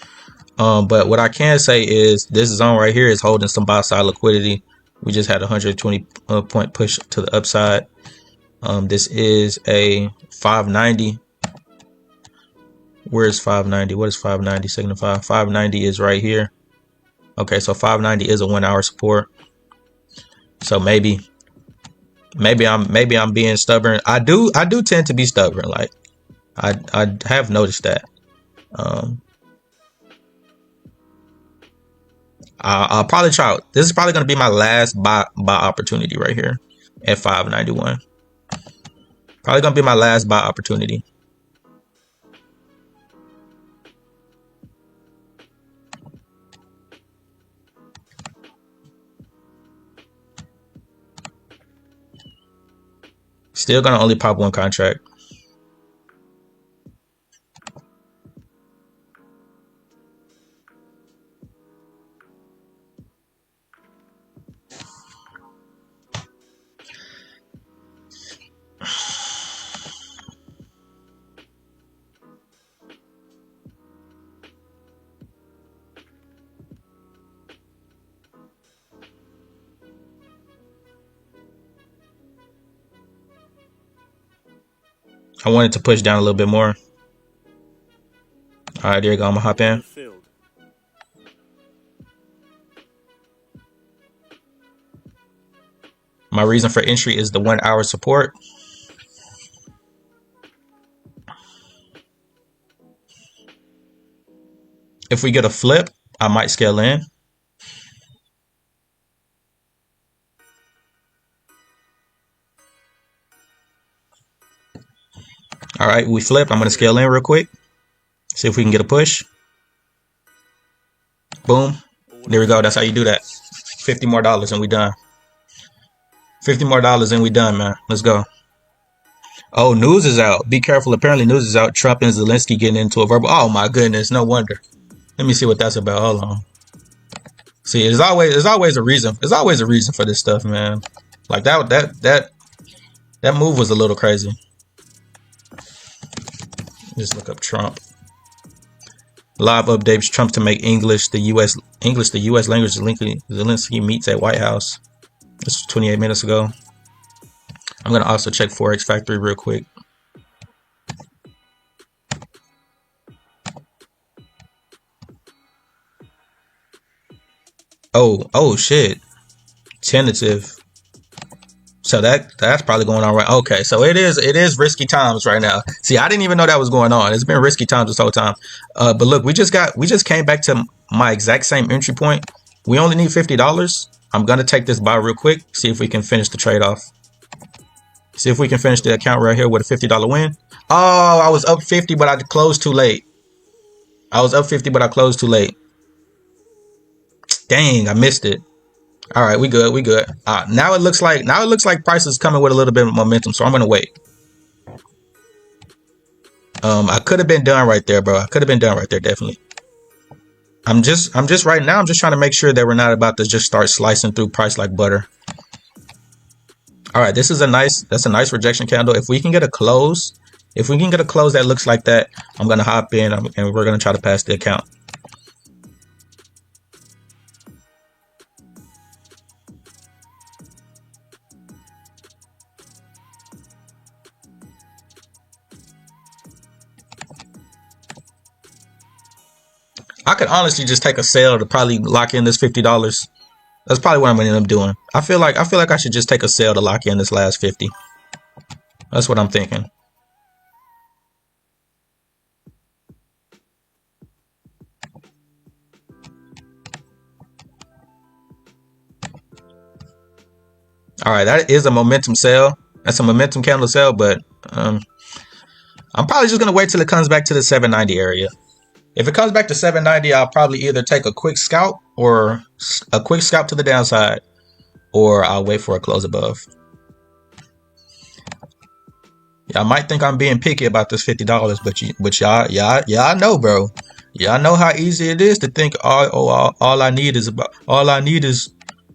But what I can say is this zone right here is holding some buy side liquidity. We just had a 120 point push to the upside. This is a 590. Where is 590? What does 590 signify? 590 is right here. Okay, so 590 is a 1 hour support. So maybe I'm being stubborn. I do tend to be stubborn. Like I have noticed that. I'll probably try out. This is probably going to be my last buy opportunity right here at 591. Probably going to be my last buy opportunity. Still going to only pop 1 contract. I wanted to push down a little bit more. All right, there you go. I'm gonna hop in. My reason for entry is the 1 hour support. If we get a flip, I might scale in. All right, we flipped. I'm going to scale in real quick. See if we can get a push. Boom. There we go. That's how you do that. $50 more and we done. $50 more and we done, man. Let's go. Oh, news is out. Be careful. Apparently news is out. Trump and Zelensky getting into a verbal. Oh my goodness. No wonder. Let me see what that's about. Hold on. See, there's always a reason. There's always a reason for this stuff, man. Like that move was a little crazy. Just look up Trump. Live updates Trump to make English the U.S. language. Zelensky meets at White House. This was 28 minutes ago. I'm gonna also check Forex Factory real quick. Oh shit. Tentative. So that's probably going on right. Okay, so it is risky times right now. See, I didn't even know that was going on. It's been risky times this whole time. But look, we just came back to my exact same entry point. We only need $50. I'm gonna take this buy real quick. See if we can finish the trade off. See if we can finish the account right here with a $50 win. Oh, I was up 50, but I closed too late. I was up 50, but I closed too late. Dang, I missed it. All right, we good. Now it looks like price is coming with a little bit of momentum, so I'm gonna wait. I could have been done right there, bro. I could have been done right there, definitely. I'm just right now. I'm just trying to make sure that we're not about to just start slicing through price like butter. All right, that's a nice rejection candle. If we can get a close, that looks like that, I'm gonna hop in and we're gonna try to pass the account. I could honestly just take a sale to probably lock in this $50. That's probably what I'm gonna end up doing. I feel like I should just take a sale to lock in this last 50. That's what I'm thinking. All right, that is a momentum sale. That's a momentum candle sale, but I'm probably just gonna wait till it comes back to the 790 area. If it comes back to 790, I'll probably either take a quick scalp or a quick scalp to the downside, or I'll wait for a close above. Y'all might think I'm being picky about this $50, but y'all know, bro. Y'all know how easy it is to think all I need is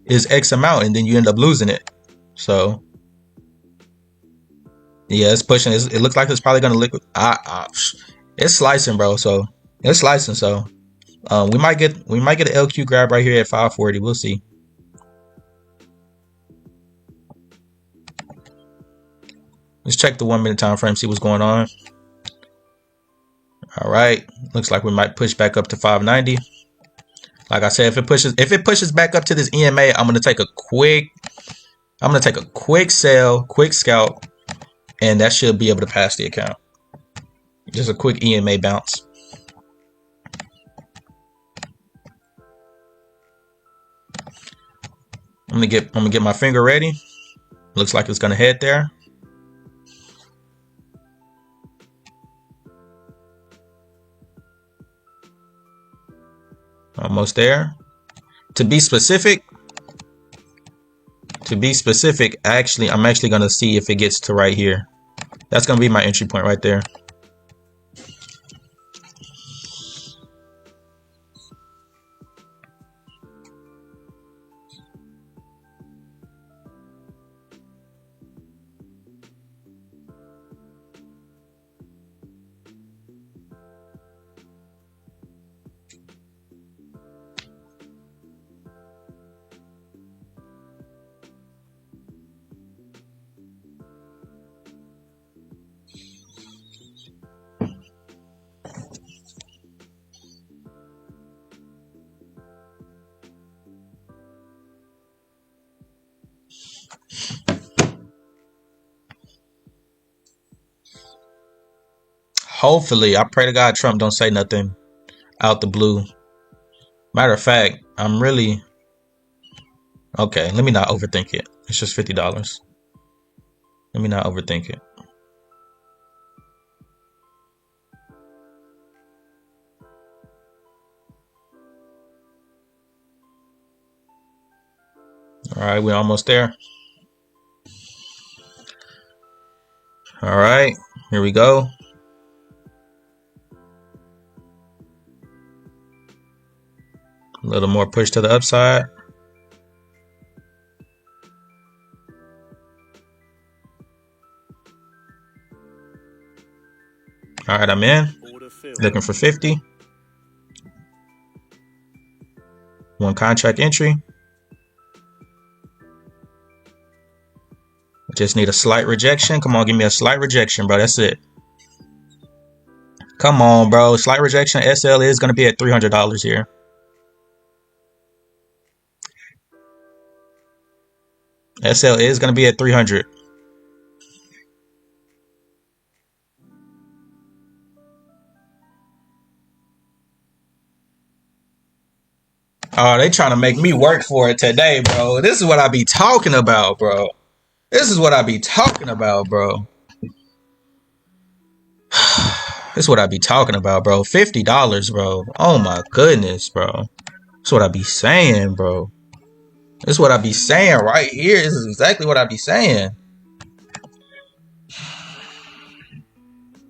X amount, and then you end up losing it. So yeah, it's pushing. It looks like it's probably gonna liquid. It's slicing, bro. So it's slicing. So we might get an LQ grab right here at 540. We'll see. Let's check the 1 minute time frame, see what's going on. All right, looks like we might push back up to 590. Like I said, if it pushes back up to this EMA, I'm gonna take a quick sell, quick scalp, and that should be able to pass the account. Just a quick EMA bounce. I'm gonna get my finger ready. Looks like it's gonna head there. Almost there. To be specific, I'm actually gonna see if it gets to right here. That's gonna be my entry point right there. Hopefully, I pray to God Trump don't say nothing out the blue. Matter of fact, I'm really okay. Let me not overthink it. It's just $50. Let me not overthink it. All right, we're almost there. All right, here we go. A little more push to the upside. All right, I'm in. Looking for 50. One contract entry. Just need a slight rejection. Come on, give me a slight rejection, bro. That's it. Come on, bro. Slight rejection. SL is going to be at $300 here. SL is going to be at 300. Oh, they trying to make me work for it today, bro. This is what I be talking about, bro. This is what I be talking about, bro. This is what I be talking about, bro. $50, bro. Oh my goodness, bro. That's what I be saying, bro. This is what I be saying right here. This is exactly what I be saying.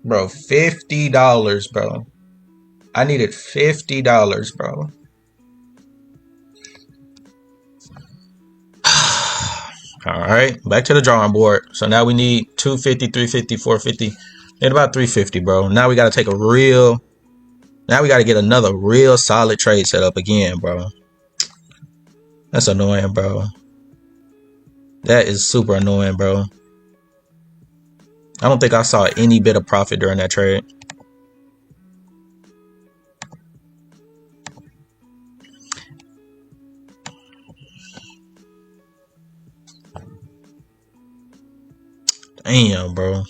Bro, $50, bro. I needed $50, bro. All right, back to the drawing board. So now we need 250, 350, 450. Need about 350, bro. Now we got to take a real... Now we got to get another real solid trade set up again, bro. That's annoying, bro. That is super annoying, bro. I don't think I saw any bit of profit during that trade. Damn, bro.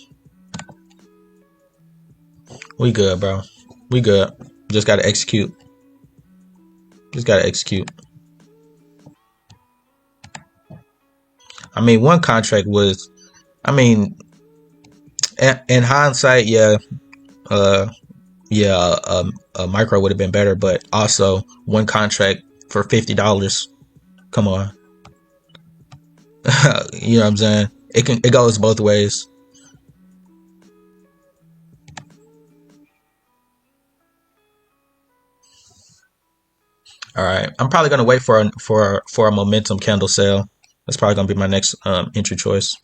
We good, bro. We good. Just got to execute. Just got to execute. I mean, one contract was... I mean, in hindsight, yeah. A micro would have been better, but also one contract for $50. Come on. You know what I'm saying? It goes both ways. All right, I'm probably gonna wait for a momentum candle sale. That's probably gonna be my next entry choice.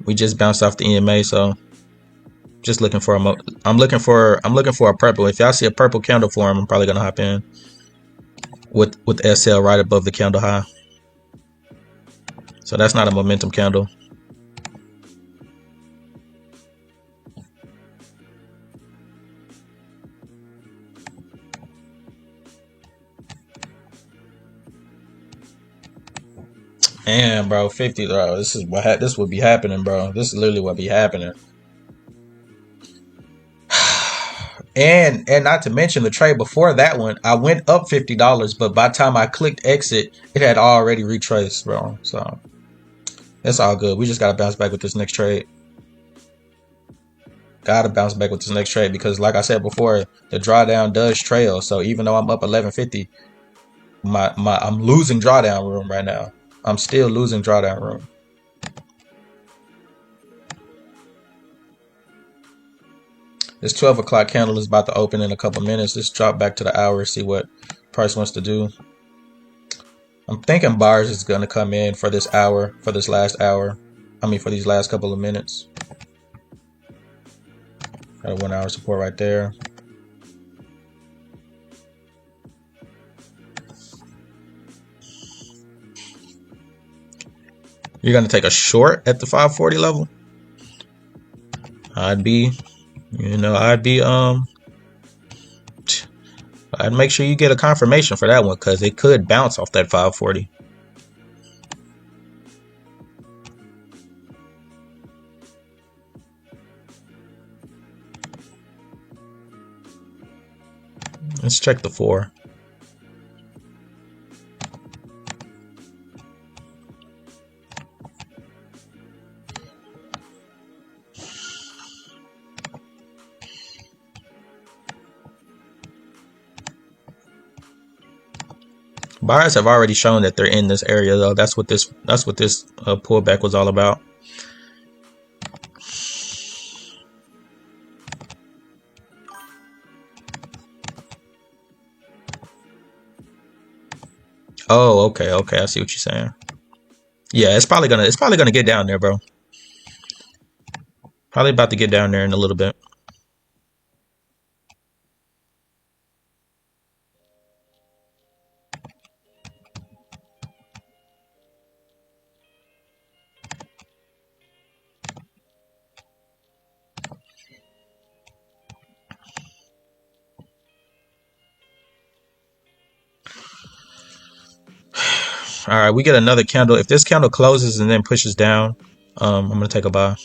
We just bounced off the EMA, so just looking for I'm looking for a purple. If y'all see a purple candle form, I'm probably gonna hop in with SL right above the candle high. So that's not a momentum candle. Man, bro, 50, bro. This is what this would be happening, bro. This is literally what be happening. And not to mention the trade before that one, I went up $50, but by the time I clicked exit, it had already retraced, bro. So it's all good. We just gotta bounce back with this next trade. Gotta bounce back with this next trade because, like I said before, the drawdown does trail. So even though I'm up 1150, I'm losing drawdown room right now. I'm still losing drawdown room. This 12 o'clock candle is about to open in a couple minutes. Let's drop back to the hour, see what price wants to do. I'm thinking buyers is going to come in for this hour, for this last hour. I mean, for these last couple of minutes. Got a 1 hour support right there. You're going to take a short at the 540 level? I'd make sure you get a confirmation for that one because it could bounce off that 540. Let's check the 4. Buyers have already shown that they're in this area, though. That's what this pullback was all about. Oh, okay, I see what you're saying. Yeah, it's probably gonna get down there, bro. Probably about to get down there in a little bit. All right, we get another candle. If this candle closes and then pushes down, I'm gonna take a buy.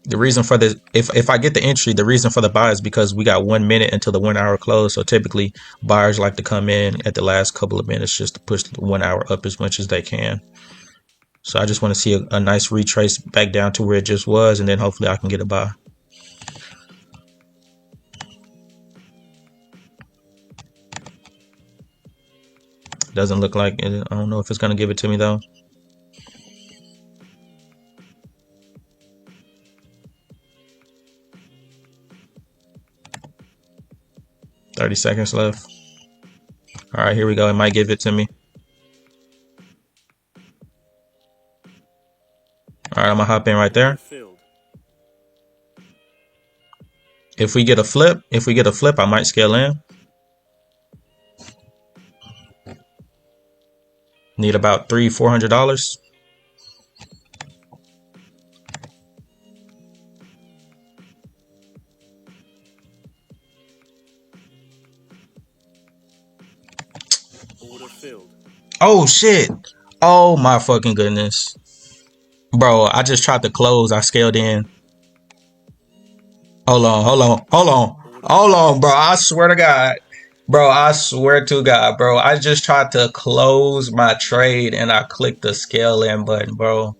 The reason for this, if I get the entry, the reason for the buy is because we got 1 minute until the 1 hour close. So typically buyers like to come in at the last couple of minutes just to push the 1 hour up as much as they can. So I just want to see a nice retrace back down to where it just was, and then hopefully I can get a buy. Doesn't look like it. I don't know if it's gonna give it to me though. $30 seconds left. All right, here we go. It might give it to me. All right, I'm gonna hop in right there. If we get a flip, I might scale in. Need about $300-400. Order filled. Oh shit! Oh my fucking goodness, bro! I just tried to close. I scaled in. Hold on, bro! I swear to God. Bro, I swear to God, bro. I just tried to close my trade and I clicked the scale in button, bro.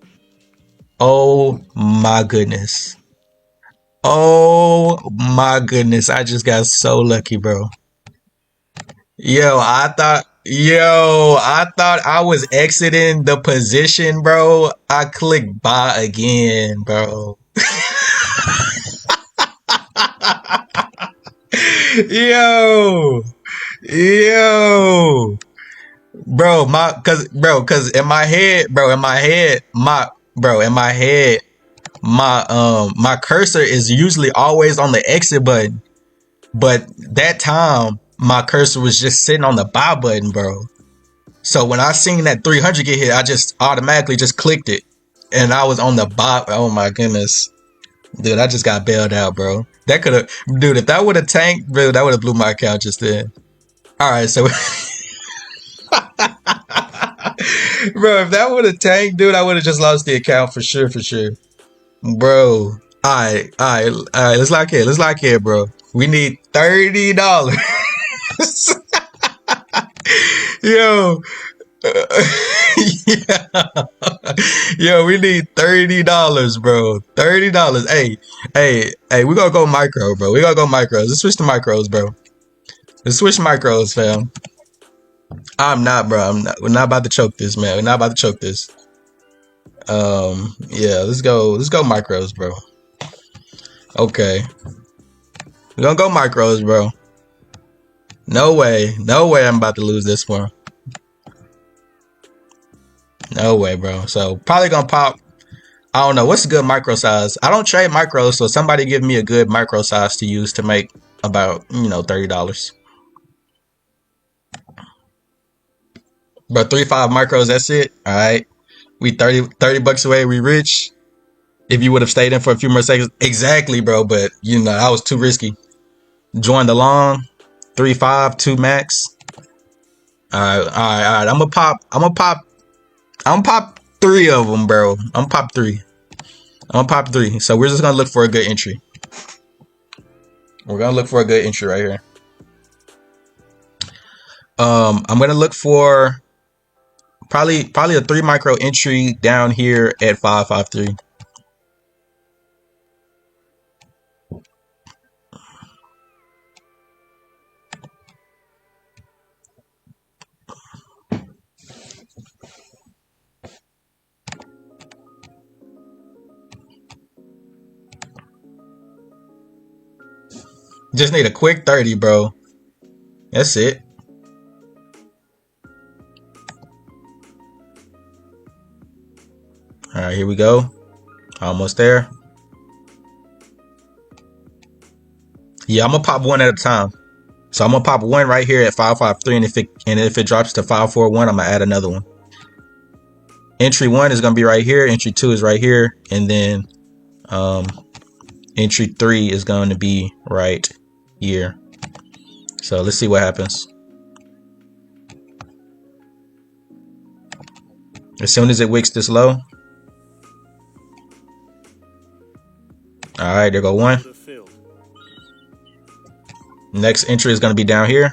Oh my goodness. Oh my goodness. I just got so lucky, bro. I thought I was exiting the position, bro. I clicked buy again, bro. Yo. Yo. Bro, cause in my head, my cursor is usually always on the exit button. But that time my cursor was just sitting on the buy button, bro. So when I seen that 300 get hit, I just automatically just clicked it. And I was on the buy. Oh my goodness. Dude, I just got bailed out, bro. That could have, dude, if that would have tanked, bro, that would have blew my account just then. All right, so bro, if that would have tanked, dude, I would have just lost the account for sure, bro. All right. Let's lock in, bro. We need $30. Yo, yeah. Yo, we need $30, bro. $30. Hey, we gonna go micro, bro. We gonna go micros. Let's switch to micros, bro. Let's switch micros, fam. We're not about to choke this, man. We're not about to choke this. Yeah, let's go micros, bro. Okay. We're gonna go micros, bro. No way I'm about to lose this one. No way, bro. So probably gonna pop. I don't know what's a good micro size. I don't trade micros, so somebody give me a good micro size to use to make about $30. But 3-5 micros, that's it. All right, we 30 bucks away. We rich. If you would have stayed in for a few more seconds, exactly, bro. But I was too risky. Join the long. 3-5 2 max. All right. I'm gonna pop 3 of them, bro. I'm gonna pop three. So we're just gonna look for a good entry. We're gonna look for a good entry right here. I'm gonna look for probably a 3 micro entry down here at 553. Just need a quick 30, bro. That's it. All right, here we go. Almost there. Yeah, I'm gonna pop one at a time. So I'm gonna pop one right here at 553, and if it drops to 541, I'm gonna add another one. Entry 1 is gonna be right here. Entry 2 is right here, and then entry 3 is going to be right here. So let's see what happens. As soon as it wicks this low. All right, there go one. Order filled. Next entry is going to be down here.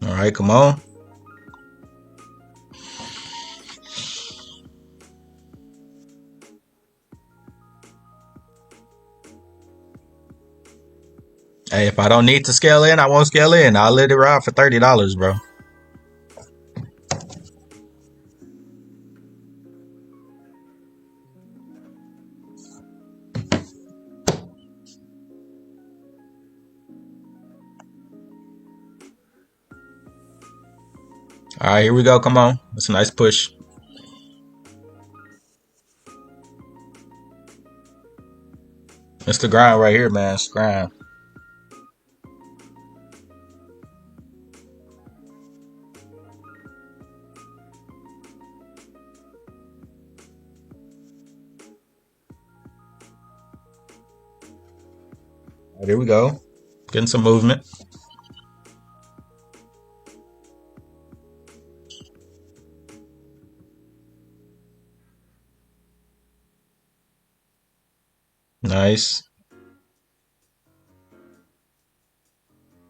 All right, come on. Hey, if I don't need to scale in, I won't scale in. I'll let it ride for $30, bro. All right, here we go. Come on. That's a nice push. It's the grind right here, man. It's the grind. All right, here we go. Getting some movement. Nice.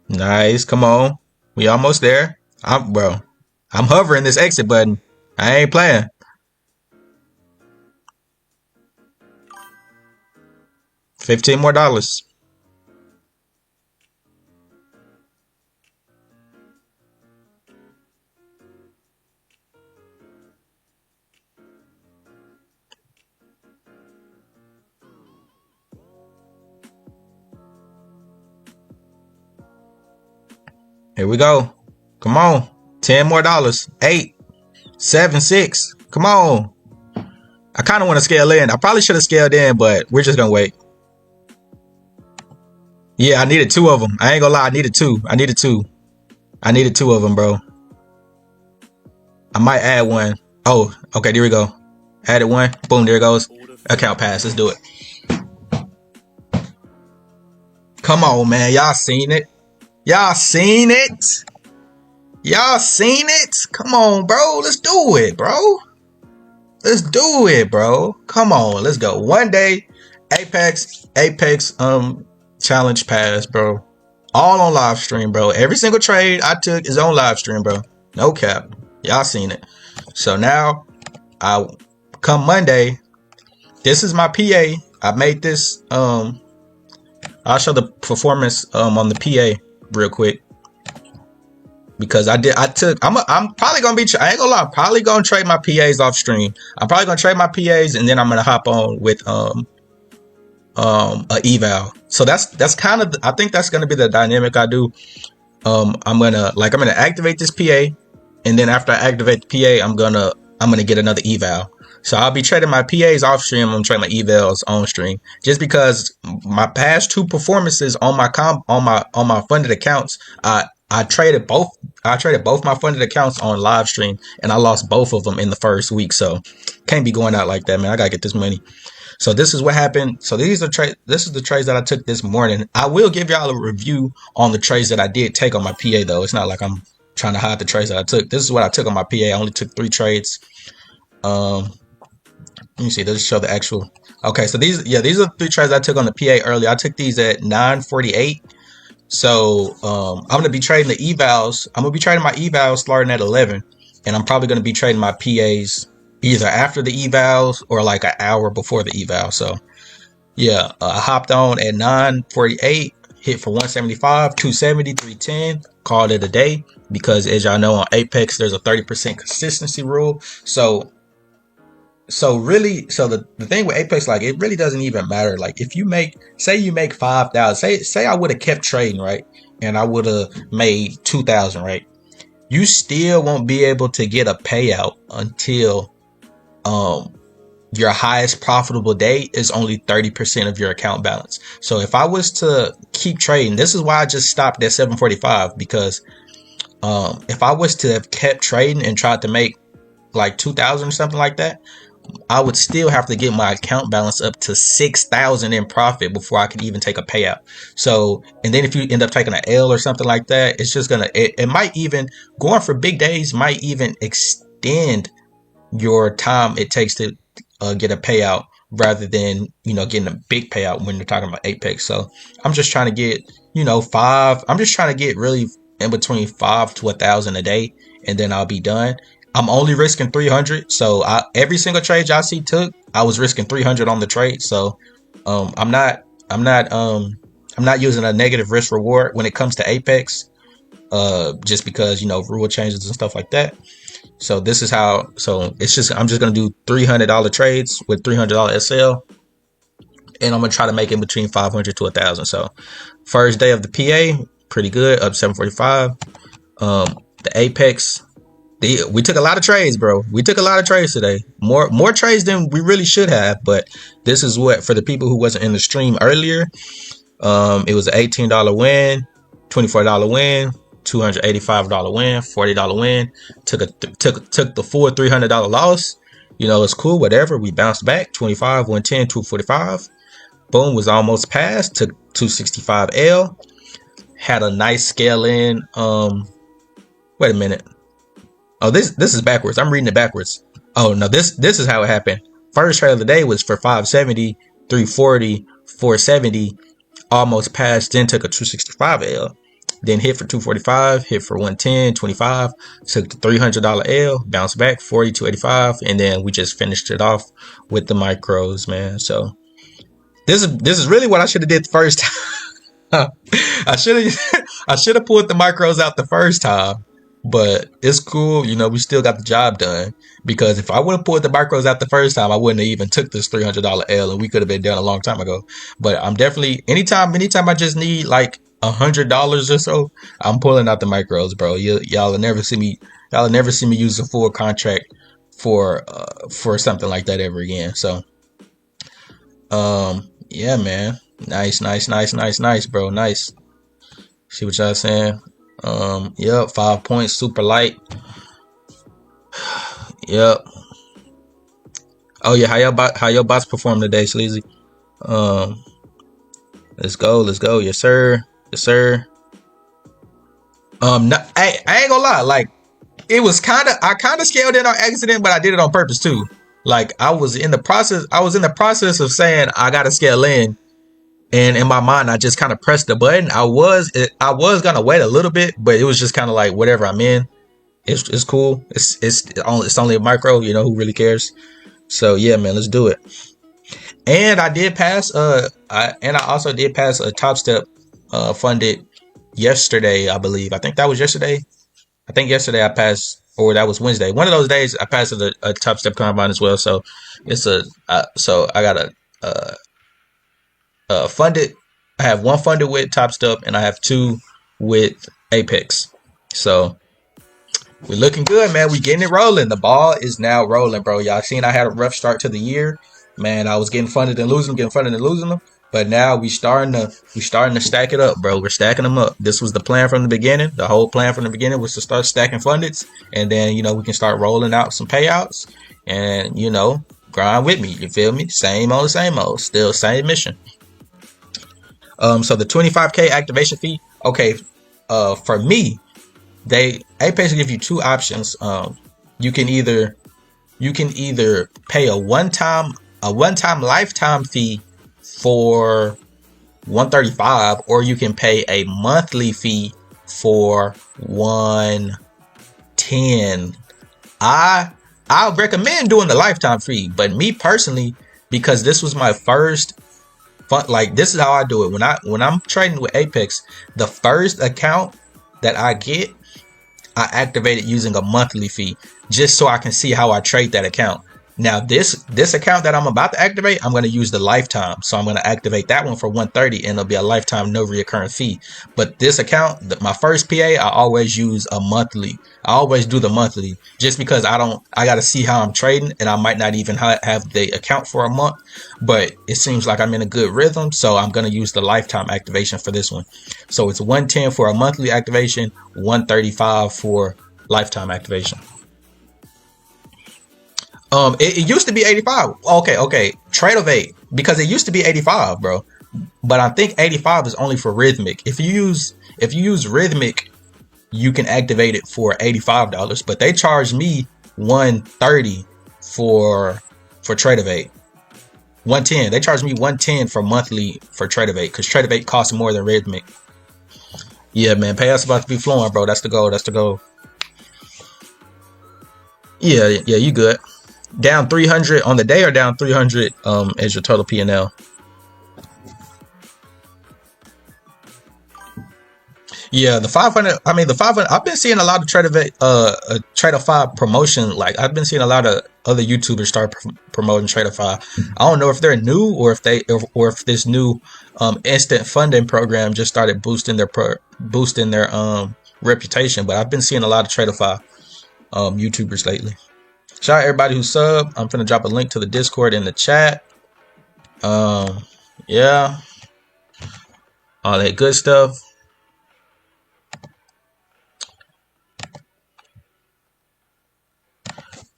Nice. Come on. We almost there. I'm hovering this exit button. I ain't playing. $15 more. Here we go. Come on. $10 more. 8, 7, 6. Come on. I kind of want to scale in. I probably should have scaled in, but we're just going to wait. Yeah, I needed 2 of them. I ain't gonna lie. I needed 2. I needed 2 of them, bro. I might add one. Oh, okay. There we go. Added one. Boom. There it goes. Account pass. Let's do it. Come on, man. Y'all seen it. Y'all seen it. Y'all seen it. Come on, bro. Let's do it, bro. Let's do it, bro. Come on. Let's go. One day. Apex challenge pass, bro. All on live stream, bro. Every single trade I took is on live stream, bro. No cap. Y'all seen it. So now, come Monday, this is my PA. I made this. I'll show the performance on the PA real quick, because I'm probably gonna be. I ain't gonna lie. I'm probably gonna trade my PAs off stream. I'm probably gonna trade my PAs, and then I'm gonna hop on with a eval. So that's kind of, I think that's gonna be the dynamic I do. I'm gonna activate this PA, and then after I activate the PA, I'm gonna get another eval. So I'll be trading my PAs off stream. I'm trading my evals on stream, just because my past 2 performances on my funded accounts, I traded both my funded accounts on live stream, and I lost both of them in the first week. So can't be going out like that, man. I gotta get this money. So this is what happened. So this is the trades that I took this morning. I will give y'all a review on the trades that I did take on my PA, though. It's not like I'm trying to hide the trades that I took. This is what I took on my PA. I only took 3 trades. Let me see. Does it show the actual? Okay, so these are 3 trades I took on the PA earlier. I took these at 9:48. So I'm gonna be trading the evals. I'm gonna be trading my evals starting at 11, and I'm probably gonna be trading my PAs either after the evals or like an hour before the eval. So yeah, I hopped on at 9:48, hit for 175, 270, 310, called it a day, because as y'all know on Apex there's a 30% consistency rule. So the thing with Apex, like, it really doesn't even matter. Like, if you say you make 5,000, say I would have kept trading, right, and I would have made 2,000, right, you still won't be able to get a payout until your highest profitable day is only 30% of your account balance. So if I was to keep trading, this is why I just stopped at 745, because if I was to have kept trading and tried to make like 2,000 or something like that, I would still have to get my account balance up to 6,000 in profit before I could even take a payout. So, and then if you end up taking an L or something like that, it's just gonna, it might even, going for big days might even extend your time it takes to get a payout, rather than, you know, getting a big payout when you're talking about Apex. So I'm just trying to get, you know, I'm just trying to get really in between 5 to 1,000 a day, and then I'll be done. I'm only risking 300. So every single trade y'all see took, I was risking 300 on the trade. So I'm not using a negative risk reward when it comes to Apex, just because, you know, rule changes and stuff like that. So this is how, so it's just, I'm just going to do $300 trades with $300 SL, and I'm going to try to make it between 500 to 1,000. So first day of the PA, pretty good, up 745. The Apex, we took a lot of trades, bro. We took a lot of trades today. More trades than we really should have. But this is what, for the people who wasn't in the stream earlier, it was an $18 win, $24 win, $285 win, $40 win. Took the full $300 loss. You know, it's cool, whatever. We bounced back. 25, 110, 245. Boom, was almost passed. Took 265L. Had a nice scale in. Wait a minute. Oh, this is backwards. I'm reading it backwards. Oh no, this is how it happened. First trade of the day was for 570, 340, 470, almost passed, then took a 265L. Then hit for 245, hit for 110, 25, took the $300 L, bounced back 40, 285, and then we just finished it off with the micros, man. So this is really what I should have did the first time. I should have pulled the micros out the first time. But it's cool, you know, we still got the job done, because if I would have pulled the micros out the first time, I wouldn't have even took this $300 L, and we could have been done a long time ago. But I'm definitely, anytime I just need like $100 or so, I'm pulling out the micros, bro. Y'all will never see me use a full contract for something like that ever again. So, yeah, man, nice, bro, nice. See what y'all saying? Yep, 5 points, super light. Yep. Oh yeah, how your bots perform today, Sleazy? Let's go. Yes sir. No, I ain't gonna lie, like, it was I kind of scaled in on accident, but I did it on purpose too. Like, I was in the process of saying I gotta scale in, and in my mind I just kind of pressed the button. I was gonna wait a little bit, but it was just kind of like, whatever, I'm in. It's cool. It's only a micro, you know, who really cares? So yeah, man, let's do it. And I did pass I also did pass a Top Step funded yesterday, I believe. I think that was yesterday. I think yesterday I passed, or that was Wednesday. One of those days I passed a Top Step combine as well. So it's so I got a funded. I have one funded with Top Step, and I have two with Apex. So we're looking good, man. We getting it rolling. The ball is now rolling, bro. Y'all seen I had a rough start to the year, man. I was getting funded and losing them, but now we starting to stack it up, bro. We're stacking them up. This was the plan from the beginning. The whole plan from the beginning was to start stacking fundeds, and then, you know, we can start rolling out some payouts, and, you know, grind with me. You feel me? Same old, still same mission. So the 25K activation fee. Okay, for me, Apex give you two options. You can either pay a one-time lifetime fee for $135, or you can pay a monthly fee for $110. I recommend doing the lifetime fee, but me personally, because this was my first fun, like, this is how I do it. When I'm trading with Apex, the first account that I get, I activate it using a monthly fee, just so I can see how I trade that account. Now this account that I'm about to activate, I'm going to use the lifetime. So I'm going to activate that one for 130 and it'll be a lifetime no recurring fee. But this account, my first PA, I always use a monthly. I always do the monthly just because I got to see how I'm trading and I might not even have the account for a month, but it seems like I'm in a good rhythm. So I'm going to use the lifetime activation for this one. So it's 110 for a monthly activation, 135 for lifetime activation. It used to be 85. Okay. Tradeovate, because it used to be 85, bro. But I think 85 is only for Rhythmic. If you use Rhythmic, you can activate it for $85. But they charge me 130 for Tradeovate. 110. They charge me 110 for monthly for Tradeovate because Tradeovate costs more than Rhythmic. Yeah, man. Payouts about to be flowing, bro. That's the goal. That's the goal. Yeah, you good. Down 300 on the day or down 300 as your total P&L? Yeah, the 500. I mean, the 500. I've been seeing a lot of Tradeify promotion. Like I've been seeing a lot of other YouTubers start promoting Tradeify. I don't know if they're new or if if this new instant funding program just started boosting their reputation. But I've been seeing a lot of Tradeify YouTubers lately. Shout out everybody who sub. I'm finna drop a link to the Discord in the chat. Yeah, all that good stuff.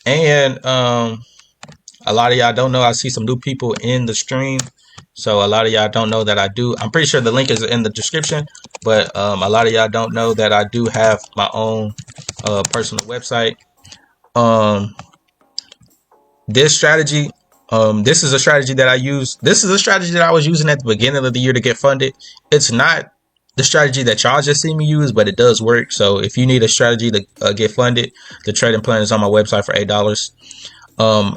And a lot of y'all don't know, I see some new people in the stream. So a lot of y'all don't know that I do. I'm pretty sure the link is in the description, but a lot of y'all don't know that I do have my own personal website. This strategy, this is a strategy that I use. This is a strategy that I was using at the beginning of the year to get funded. It's not the strategy that y'all just see me use, but it does work. So if you need a strategy to get funded, the trading plan is on my website for $8.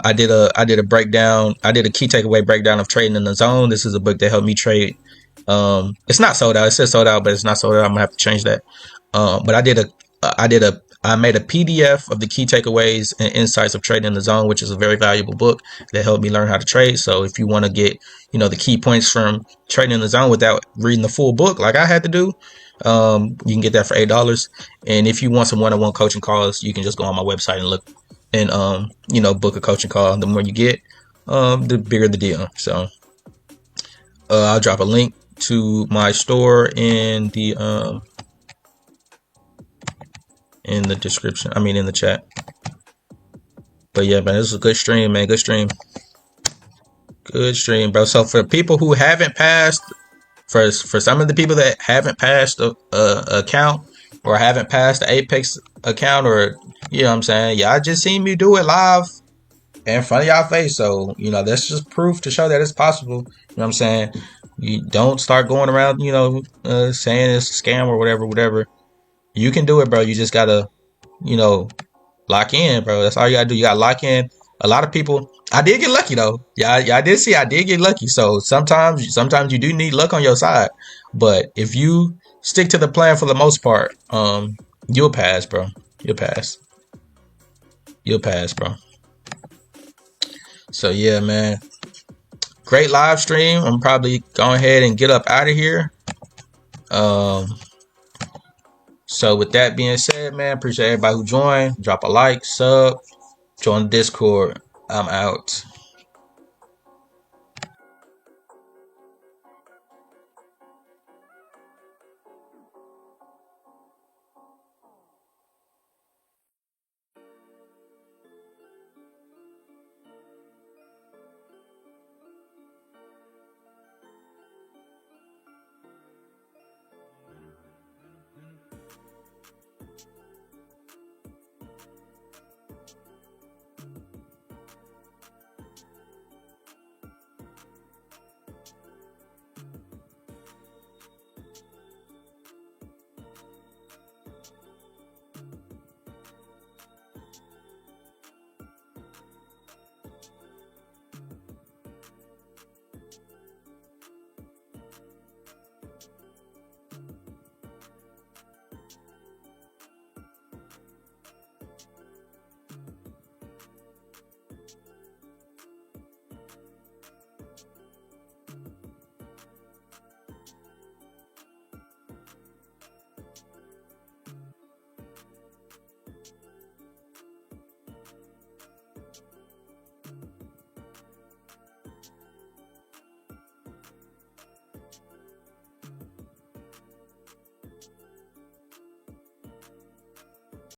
I did a breakdown. I did a key takeaway breakdown of trading in the zone. This is a book that helped me trade. It's not sold out. It says sold out, but it's not sold out. I'm gonna have to change that. But I made a PDF of the key takeaways and insights of trading in the zone, which is a very valuable book that helped me learn how to trade. So if you want to get, the key points from trading in the zone without reading the full book, like I had to do, you can get that for $8. And if you want some one-on-one coaching calls, you can just go on my website and look and, book a coaching call. The more you get, the bigger the deal. So, I'll drop a link to my store in the description. I mean, in the chat. But yeah, man, this is a good stream, man. Good stream, bro. So for people who haven't passed, for some of the people that haven't passed a account or haven't passed the Apex account, or you know what I'm saying, y'all just seen me do it live in front of y'all face. So that's just proof to show that it's possible. You know what I'm saying? You don't start going around, saying it's a scam or whatever. You can do it, bro. You just gotta, lock in, bro. That's all you gotta do. You gotta lock in. A lot of people, I did get lucky though. Yeah, I did see I did get lucky. So sometimes you do need luck on your side. But if you stick to the plan for the most part, you'll pass, bro. You'll pass, bro. So yeah, man. Great live stream. I'm probably going ahead and get up out of here. So with that being said, man, appreciate everybody who joined. Drop a like, sub, join the Discord. I'm out.